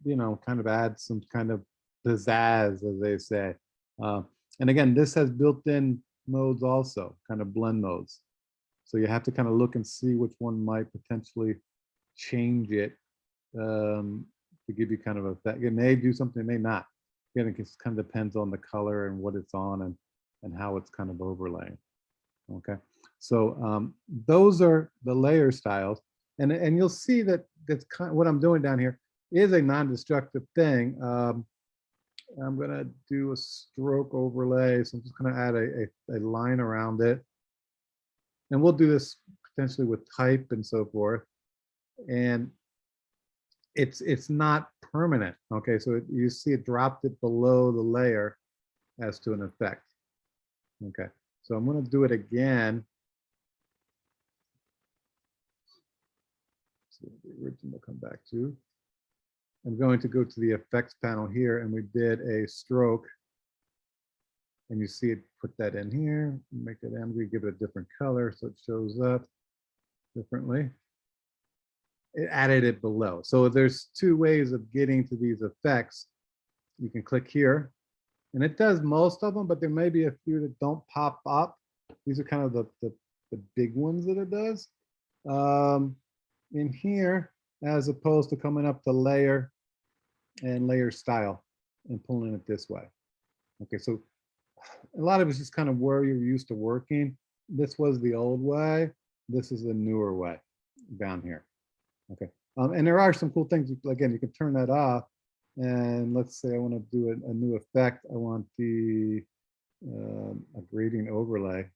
S1: you know, kind of add some kind of pizzazz, as they say. And again, this has built-in modes also, kind of blend modes. So you have to kind of look and see which one might potentially change it to give you kind of a, it may do something, it may not. Again, it just kind of depends on the color and what it's on and how it's kind of overlaying. Okay, so those are the layer styles, and you'll see that that's kind of what I'm doing down here is a non-destructive thing. I'm gonna do a stroke overlay, so I'm just gonna add a line around it, and we'll do this potentially with type and so forth. And it's not permanent. Okay, so you see it dropped it below the layer as to an effect. Okay, so I'm going to do it again. So the original come back to. I'm going to go to the effects panel here, and we did a stroke. And you see it, put that in here, make it angry, give it a different color so it shows up differently. It added it below. So there's two ways of getting to these effects. You can click here, and it does most of them, but there may be a few that don't pop up. These are kind of the big ones that it does. In here, as opposed to coming up to layer and layer style and pulling it this way. Okay, so a lot of it's just kind of where you're used to working. This was the old way. This is the newer way down here. Okay, and there are some cool things. Again, you can turn that off. And let's say I want to do a new effect. I want the a gradient overlay,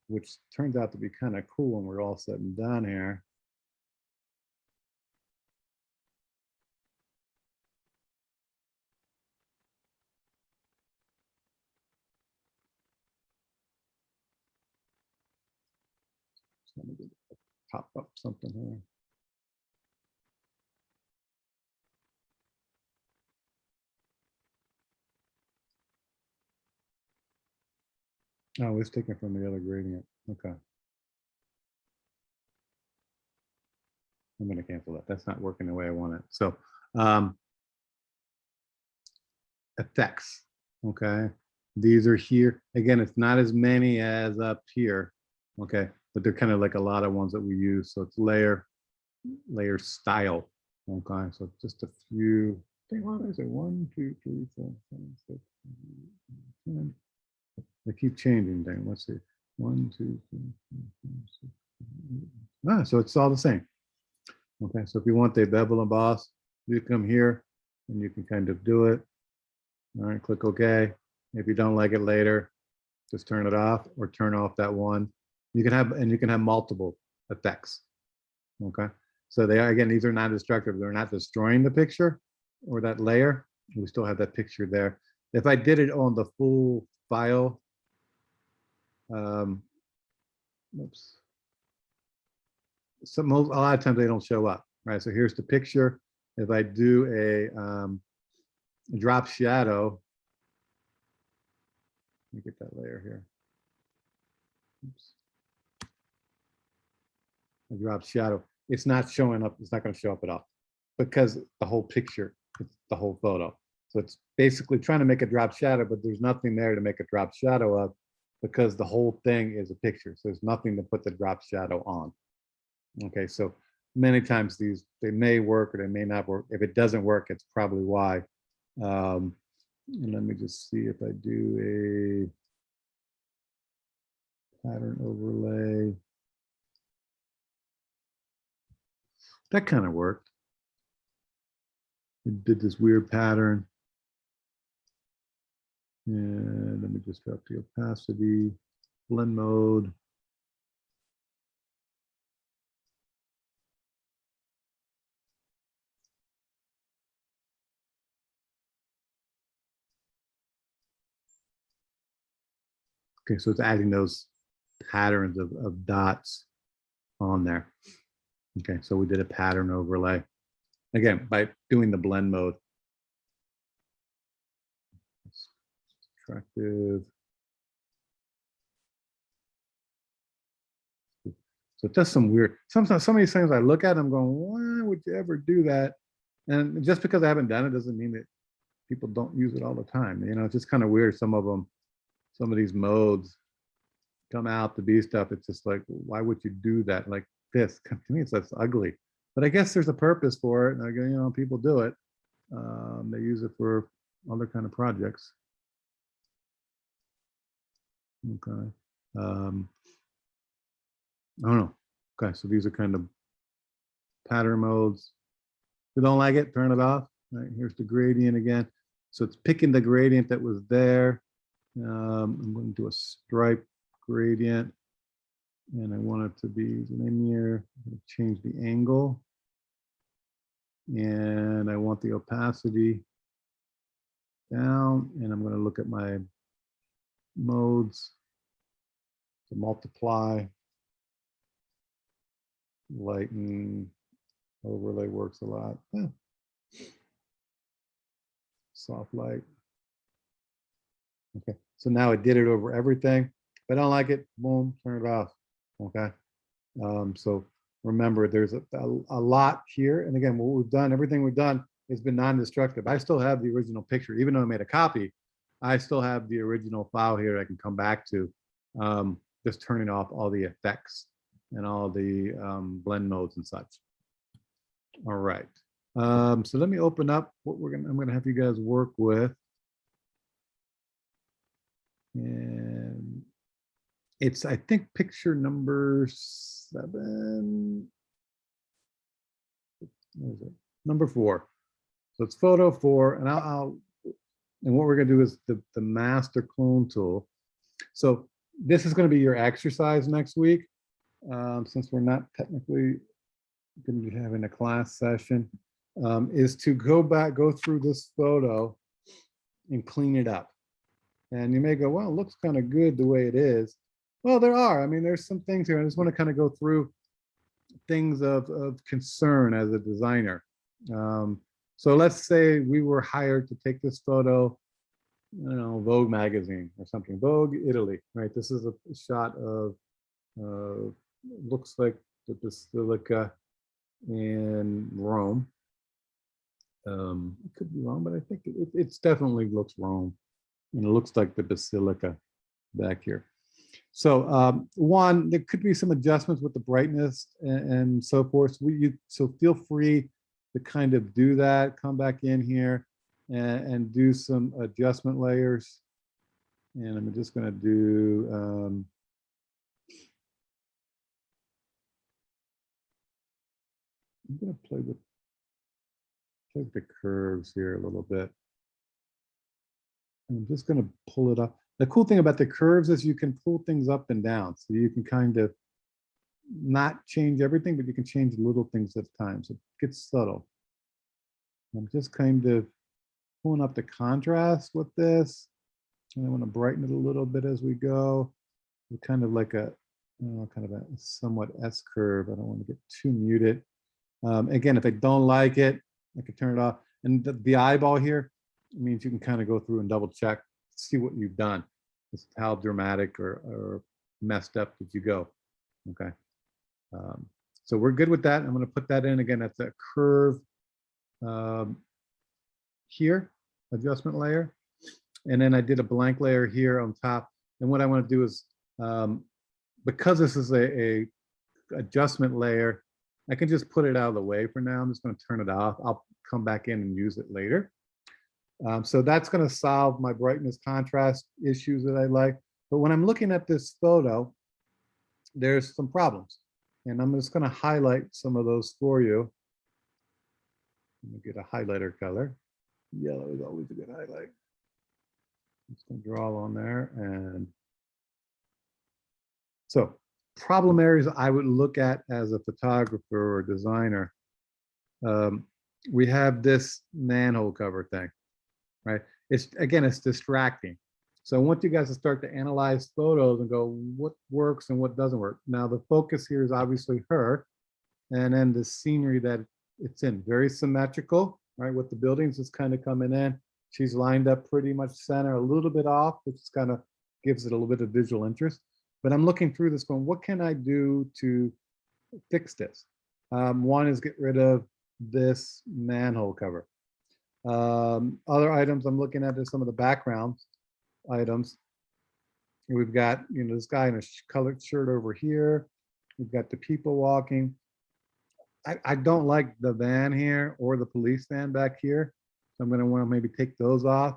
S1: which turns out to be kind of cool when we're all said and done here. Let me pop up something here. Oh, it's taken from the other gradient. Okay. I'm going to cancel that. That's not working the way I want it. So effects. Okay. These are here. Again, it's not as many as up here. Okay. But they're kind of like a lot of ones that we use. So it's layer style. Okay. So just a few. Is it 1, 2, 3, 4, 5, 6, 7, 10. They keep changing things. Let's see. 1, 2, 3, 4, 5, 6, 7, 8. So it's all the same. Okay, so if you want the bevel emboss, you come here and you can kind of do it. All right, click OK. If you don't like it later, just turn it off or turn off that one. You can have multiple effects. Okay, so they are, again, these are non-destructive. They're not destroying the picture or that layer. We still have that picture there. If I did it on the full file, oops. A lot of times they don't show up, right? So here's the picture. If I do a drop shadow, let me get that layer here. Oops. A drop shadow. It's not showing up. It's not going to show up at all because the whole picture, it's the whole photo. So it's basically trying to make a drop shadow, but there's nothing there to make a drop shadow of because the whole thing is a picture. So there's nothing to put the drop shadow on. Okay, so many times they may work or they may not work. If it doesn't work, it's probably why. And let me just see if I do a pattern overlay. That kind of worked. It did this weird pattern. And let me just drop the opacity, blend mode. Okay, so it's adding those patterns of dots on there. Okay, so we did a pattern overlay. Again, by doing the blend mode. Attractive. So it does some weird, sometimes some of these things I look at, I'm going, why would you ever do that? And just because I haven't done it doesn't mean that people don't use it all the time. You know, it's just kind of weird. Some of these modes come out to be stuff. It's just like, why would you do that? Like this, to me, it's that's ugly. But I guess there's a purpose for it. And I go, you know, people do it. They use it for other kind of projects. Okay. I don't know. Okay, so these are kind of pattern modes. If you don't like it, turn it off. All right, here's the gradient again. So it's picking the gradient that was there. I'm going to do a stripe gradient. And I want it to be linear. I'm going to change the angle. And I want the opacity down, and I'm going to look at my modes to multiply, lighten, overlay works a lot. Yeah. Soft light. Okay, so now I did it over everything. If I don't like it, boom, turn it off. Okay, so remember, there's a lot here. And again, what we've done, everything we've done has been non-destructive. I still have the original picture, even though I made a copy. I still have the original file here I can come back to, just turning off all the effects and all the blend modes and such. All right. So let me open up what I'm gonna have you guys work with. And it's, I think, picture number 7. What is it? Number 4. So it's photo 4, and and what we're gonna do is the master clone tool. So this is gonna be your exercise next week, since we're not technically gonna be having a class session, is to go through this photo and clean it up. And you may go, well, it looks kind of good the way it is. Well, there are. I mean, there's some things here. I just want to kind of go through things of concern as a designer. So let's say we were hired to take this photo, you know, Vogue magazine or something, Vogue Italy, right? This is a shot of, looks like the Basilica in Rome. It could be wrong, but I think it's definitely looks Rome. And it looks like the Basilica back here. So one, there could be some adjustments with the brightness and so forth. So feel free to kind of do that. Come back in here and do some adjustment layers. And I'm just going to do I'm going to play with the curves here a little bit. I'm just going to pull it up. The cool thing about the curves is you can pull things up and down. So you can kind of not change everything, but you can change little things at a time. So it gets subtle. I'm just kind of pulling up the contrast with this. And I want to brighten it a little bit as we go. It's kind of like a, kind of a somewhat S curve. I don't want to get too muted. Again, if I don't like it, I can turn it off. And the eyeball here, it means you can kind of go through and double check, see what you've done. Just how dramatic or messed up did you go? Okay. So we're good with that. I'm going to put that in again. That's a curve here, adjustment layer. And then I did a blank layer here on top. And what I want to do is, because this is a adjustment layer, I can just put it out of the way for now. I'm just going to turn it off. I'll come back in and use it later. So that's going to solve my brightness contrast issues that I like. But when I'm looking at this photo, there's some problems. And I'm just going to highlight some of those for you. Let me get a highlighter color. Yellow is always a good highlight. I'm just going to draw on there. And so problem areas I would look at as a photographer or designer. We have this manhole cover thing. Right? It's distracting. So I want you guys to start to analyze photos and go, what works and what doesn't work. Now the focus here is obviously her, and then the scenery that it's in, very symmetrical, right? With the buildings just kind of coming in. She's lined up pretty much center, a little bit off, which kind of gives it a little bit of visual interest. But I'm looking through this going, what can I do to fix this? One is get rid of this manhole cover. Other items I'm looking at is some of the background items. We've got, you know, this guy in a colored shirt over here. We've got the people walking. I don't like the van here or the police van back here. So I'm going to want to maybe take those off.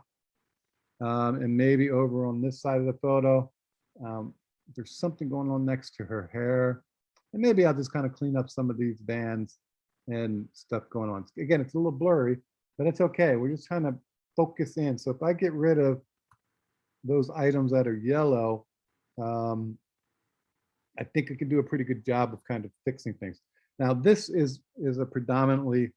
S1: And maybe over on this side of the photo, there's something going on next to her hair. And maybe I'll just kind of clean up some of these bands and stuff going on. Again, it's a little blurry, but it's okay. We're just trying to focus in. So if I get rid of those items that are yellow, I think I can do a pretty good job of kind of fixing things. Now this is a predominantly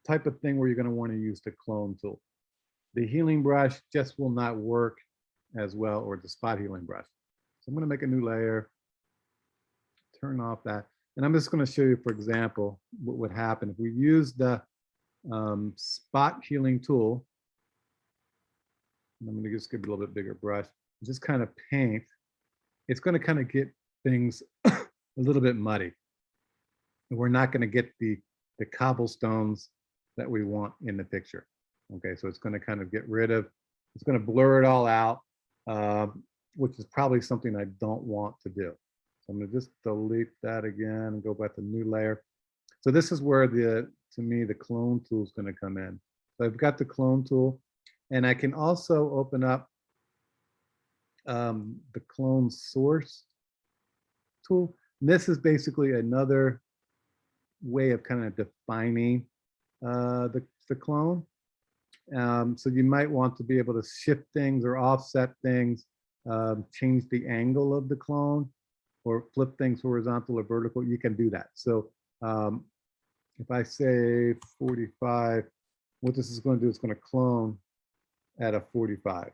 S1: type of thing where you're going to want to use the clone tool. The healing brush just will not work as well, or the spot healing brush. So I'm going to make a new layer, turn off that. And I'm just going to show you, for example, what would happen if we use the spot healing tool. And I'm going to just give it a little bit bigger brush, just kind of paint. It's going to kind of get things a little bit muddy. And we're not going to get the cobblestones that we want in the picture. Okay, so it's going to kind of get rid of, it's going to blur it all out, which is probably something I don't want to do. So I'm going to just delete that again and go back to new layer. So this is where to me, the clone tool is going to come in. So I've got the clone tool, and I can also open up the clone source tool. And this is basically another way of kind of defining the clone. So you might want to be able to shift things or offset things, change the angle of the clone, or flip things horizontal or vertical. You can do that. So if I say 45, what this is going to do is going to clone at a 45. You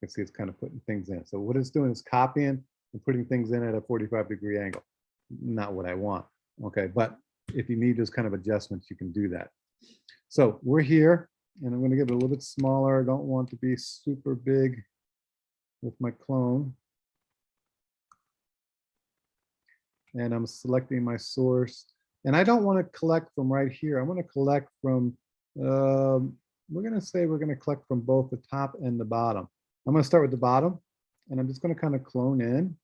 S1: can see it's kind of putting things in. So what it's doing is copying and putting things in at a 45-degree angle. Not what I want. Okay, but if you need those kind of adjustments, you can do that. So we're here, and I'm going to give it a little bit smaller. I don't want to be super big with my clone. And I'm selecting my source. And I don't want to collect from right here. I want to collect from, we're going to say we're going to collect from both the top and the bottom. I'm going to start with the bottom, and I'm just going to kind of clone in.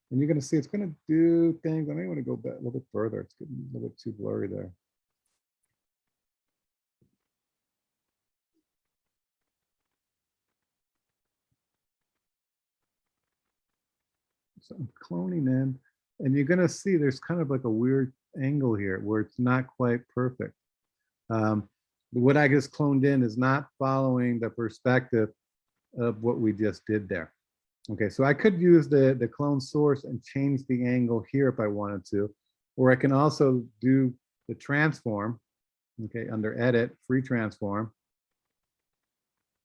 S1: And you're going to see it's going to do things. I may want to go back a little bit further. It's getting a little bit too blurry there. So I'm cloning in, and you're going to see there's kind of like a weird angle here where it's not quite perfect. What I just cloned in is not following the perspective of what we just did there. Okay, so I could use the clone source and change the angle here if I wanted to, or I can also do the transform, okay, under edit, free transform,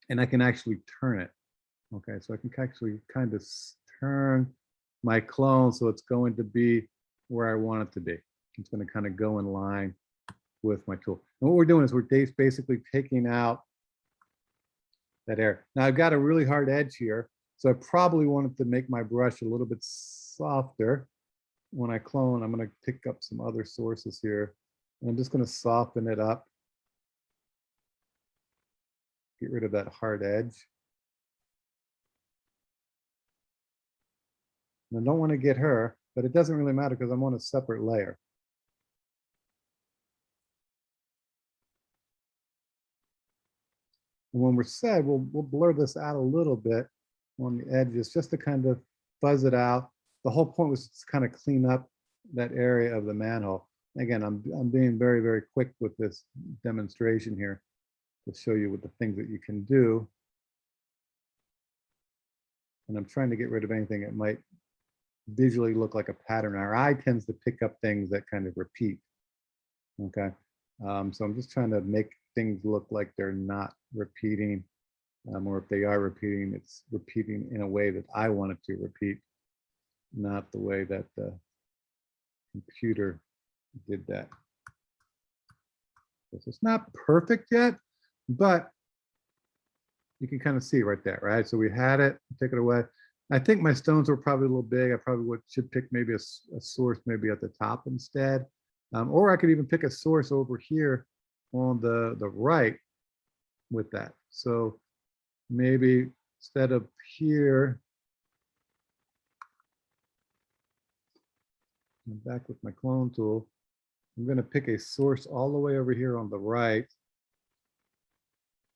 S1: and I can actually turn it. Okay, so I can actually kind of turn my clone so it's going to be where I want it to be. It's going to kind of go in line with my tool. And what we're doing is we're basically taking out that area. Now I've got a really hard edge here, so I probably wanted to make my brush a little bit softer. When I clone, I'm going to pick up some other sources here, and I'm just going to soften it up. Get rid of that hard edge. And I don't want to get her, but it doesn't really matter because I'm on a separate layer. And when we're set, we'll blur this out a little bit on the edges just to kind of fuzz it out. The whole point was to kind of clean up that area of the manhole. Again, I'm being very, very quick with this demonstration here to show you what the things that you can do. And I'm trying to get rid of anything that might visually look like a pattern. Our eye tends to pick up things that kind of repeat. Okay, so I'm just trying to make things look like they're not repeating, or if they are repeating, it's repeating in a way that I want it to repeat, not the way that the computer did that. So it's not perfect yet, but you can kind of see right there, right? So we had it, take it away. I think my stones were probably a little big. I probably should pick maybe a source maybe at the top instead. Or I could even pick a source over here on the right with that. So maybe instead of here, I'm back with my clone tool. I'm going to pick a source all the way over here on the right.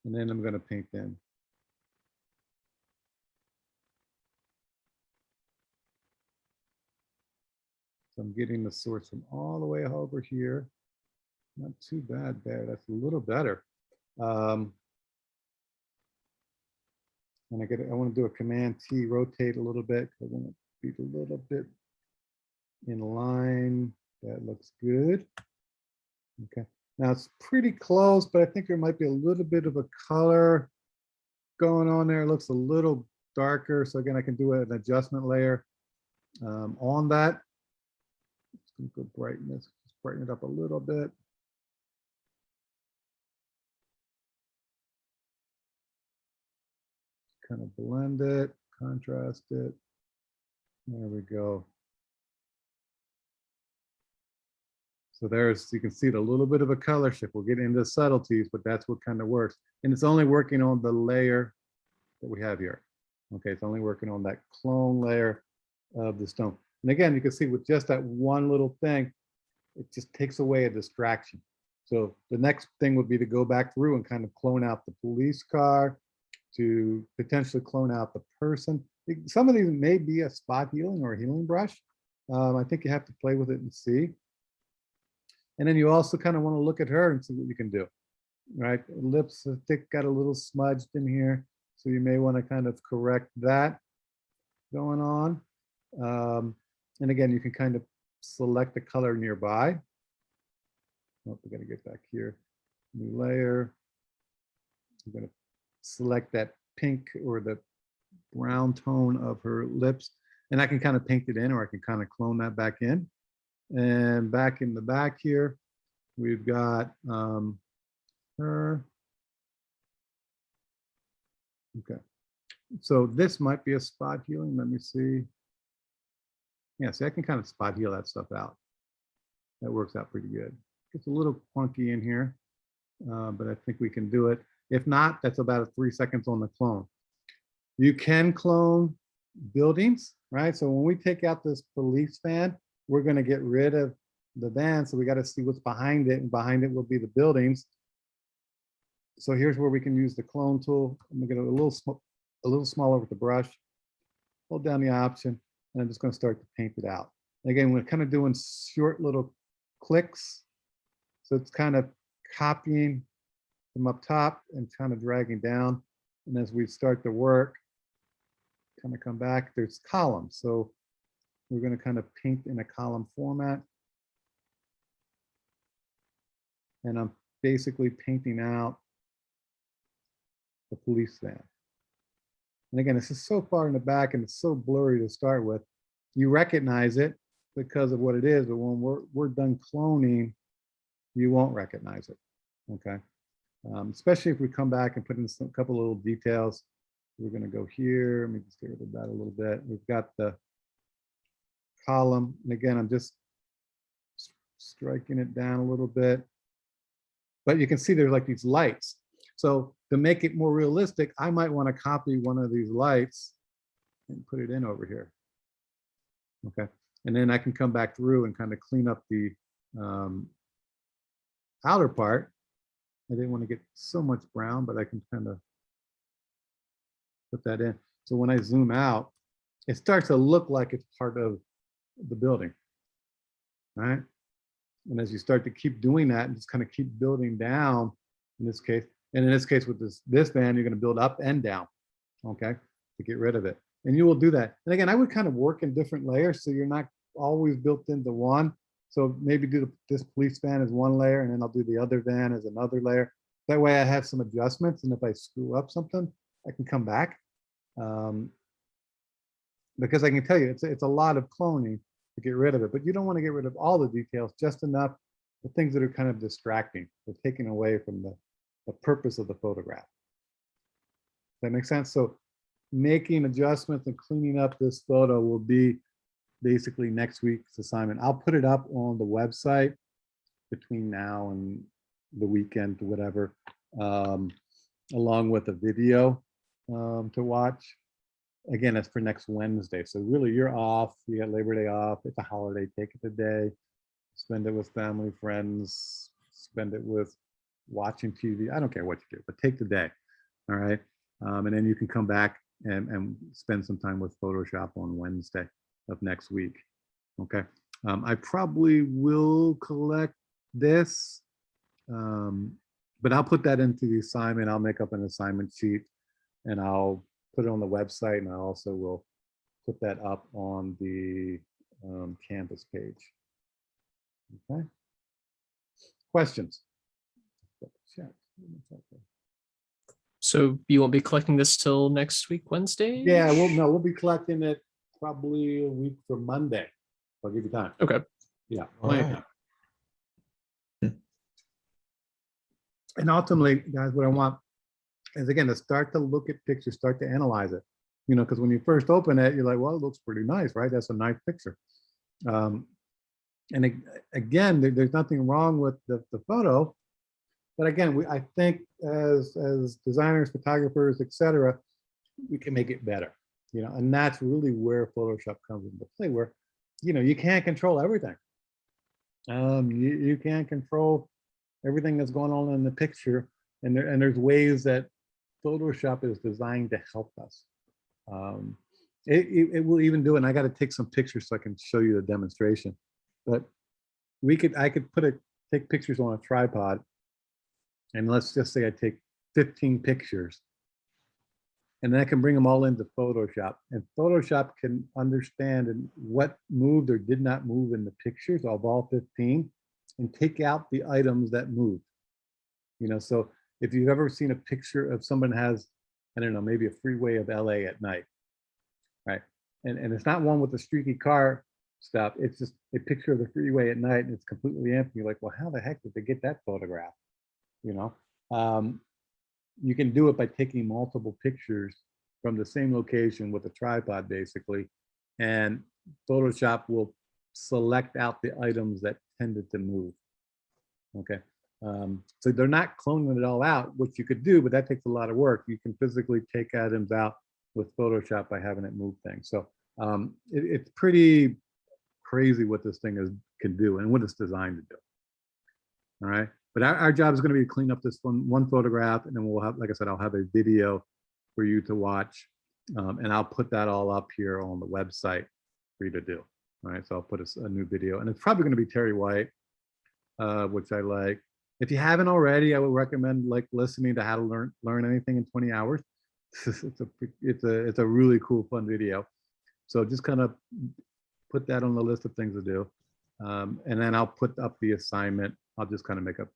S1: And then I'm going to paint in. So I'm getting the source from all the way over here. Not too bad there. That's a little better. And I want to do a Command T, rotate a little bit. I want to be a little bit in line. That looks good. Okay. Now it's pretty close, but I think there might be a little bit of a color going on there. It looks a little darker. So again, I can do an adjustment layer on that. Just gonna go brightness, just brighten it up a little bit. Kind of blend it, contrast it. There we go. So there's, you can see it, a little bit of a color shift. We'll get into subtleties, but that's what kind of works. And it's only working on the layer that we have here. Okay, it's only working on that clone layer of the stone. And again, you can see with just that one little thing, it just takes away a distraction. So the next thing would be to go back through and kind of clone out the police car, to potentially clone out the person. Some of these may be a spot healing or a healing brush. I think you have to play with it and see. And then you also kind of want to look at her and see what you can do, right? Lips, I think, got a little smudged in here. So you may want to kind of correct that going on. And again, you can kind of select the color nearby. Oh, we're going to get back here. New layer. I'm going to select that pink or the brown tone of her lips, and I can kind of paint it in, or I can kind of clone that back in. And back in the back here, we've got her. Okay, so this might be a spot healing. Let me see. Yeah, see, I can kind of spot heal that stuff out. That works out pretty good. It's a little clunky in here, but I think we can do it. If not, that's about 3 seconds on the clone. You can clone buildings, right? So when we take out this police van, we're going to get rid of the van. So we got to see what's behind it, and behind it will be the buildings. So here's where we can use the clone tool. I'm going to get a little smaller with the brush. Hold down the option, and I'm just going to start to paint it out. And again, we're kind of doing short little clicks. So it's kind of copying from up top and kind of dragging down. And as we start to work, kind of come back, there's columns. So we're going to kind of paint in a column format. And I'm basically painting out the police van. And again, this is so far in the back and it's so blurry to start with. You recognize it because of what it is, but when we're done cloning, you won't recognize it. Okay. Especially if we come back and put in a couple little details. We're going to go here. Let me just get rid of that a little bit. We've got the column. And again, I'm just striking it down a little bit. But you can see there's like these lights. So to make it more realistic, I might want to copy one of these lights and put it in over here. Okay. And then I can come back through and kind of clean up the outer part. I didn't want to get so much brown, but I can kind of put that in. So when I zoom out, it starts to look like it's part of the building, right? And as you start to keep doing that and just kind of keep building down, in this case, and in this case with this van, you're going to build up and down, okay, to get rid of it. And you will do that. And again, I would kind of work in different layers so you're not always built into one. So maybe do this police van as one layer, and then I'll do the other van as another layer. That way I have some adjustments, and if I screw up something, I can come back. Because I can tell you, it's a lot of cloning to get rid of it, but you don't want to get rid of all the details, just enough the things that are kind of distracting. They're taking away from the purpose of the photograph. Does that make sense? So making adjustments and cleaning up this photo will be basically next week's assignment. I'll put it up on the website between now and the weekend or whatever, along with a video to watch. Again, that's for next Wednesday. So really you're off, you got Labor Day off, it's a holiday, take it today, spend it with family, friends, spend it with watching TV. I don't care what you do, but take the day, all right? And then you can come back and spend some time with Photoshop on Wednesday of next week, okay? I probably will collect this, but I'll put that into the assignment. I'll make up an assignment sheet and I'll put it on the website, and I also will put that up on the Canvas page. Okay. Questions?
S4: So you won't be collecting this till next week, Wednesday?
S1: Yeah, we'll be collecting it probably a week from Monday. I'll give you time.
S4: Okay.
S1: Yeah.
S3: All
S1: plenty of
S3: right.
S1: time. And ultimately, guys, what I want is again to start to look at pictures, start to analyze it. You know, because when you first open it, you're like, well, it looks pretty nice, right? That's a nice picture. Again, there's nothing wrong with the photo, but again, I think as designers, photographers, etc., we can make it better. You know, and that's really where Photoshop comes into play. Where, you know, you can't control everything. You can't control everything that's going on in the picture, and there's ways that Photoshop is designed to help us. It will even do it. And I got to take some pictures so I can show you the demonstration. But I could take pictures on a tripod, and let's just say I take 15 pictures, and then I can bring them all into Photoshop. And Photoshop can understand what moved or did not move in the pictures of all 15, and take out the items that moved. You know, so if you've ever seen a picture of someone has, I don't know, maybe a freeway of LA at night, right? And it's not one with a streaky car stuff. It's just a picture of the freeway at night, and it's completely empty. You're like, well, how the heck did they get that photograph? You know, you can do it by taking multiple pictures from the same location with a tripod, basically, and Photoshop will select out the items that tended to move. Okay. So they're not cloning it all out, which you could do, but that takes a lot of work. You can physically take items out with Photoshop by having it move things. So it's pretty crazy what this thing can do and what it's designed to do. All right. But our job is going to be to clean up this one photograph, and then we'll have, like I said, I'll have a video for you to watch, and I'll put that all up here on the website for you to do. All right. So I'll put a new video, and it's probably going to be Terry White, which I like. If you haven't already, I would recommend like listening to How to Learn Anything in 20 Hours. It's a really cool, fun video. So just kind of put that on the list of things to do. And then I'll put up the assignment. I'll just kind of make a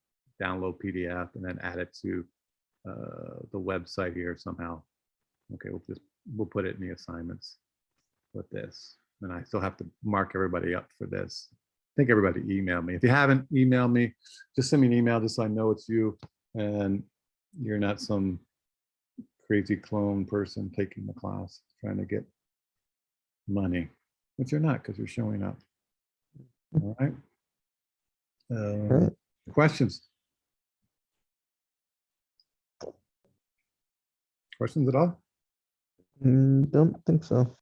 S1: download PDF and then add it to the website here somehow. Okay, we'll put it in the assignments with this. And I still have to mark everybody up for this. I think everybody emailed me. If you haven't emailed me, just send me an email just so I know it's you and you're not some crazy clone person taking the class trying to get money, which you're not because you're showing up. All right.
S3: Great.
S1: Questions? Questions at all?
S3: Don't think so.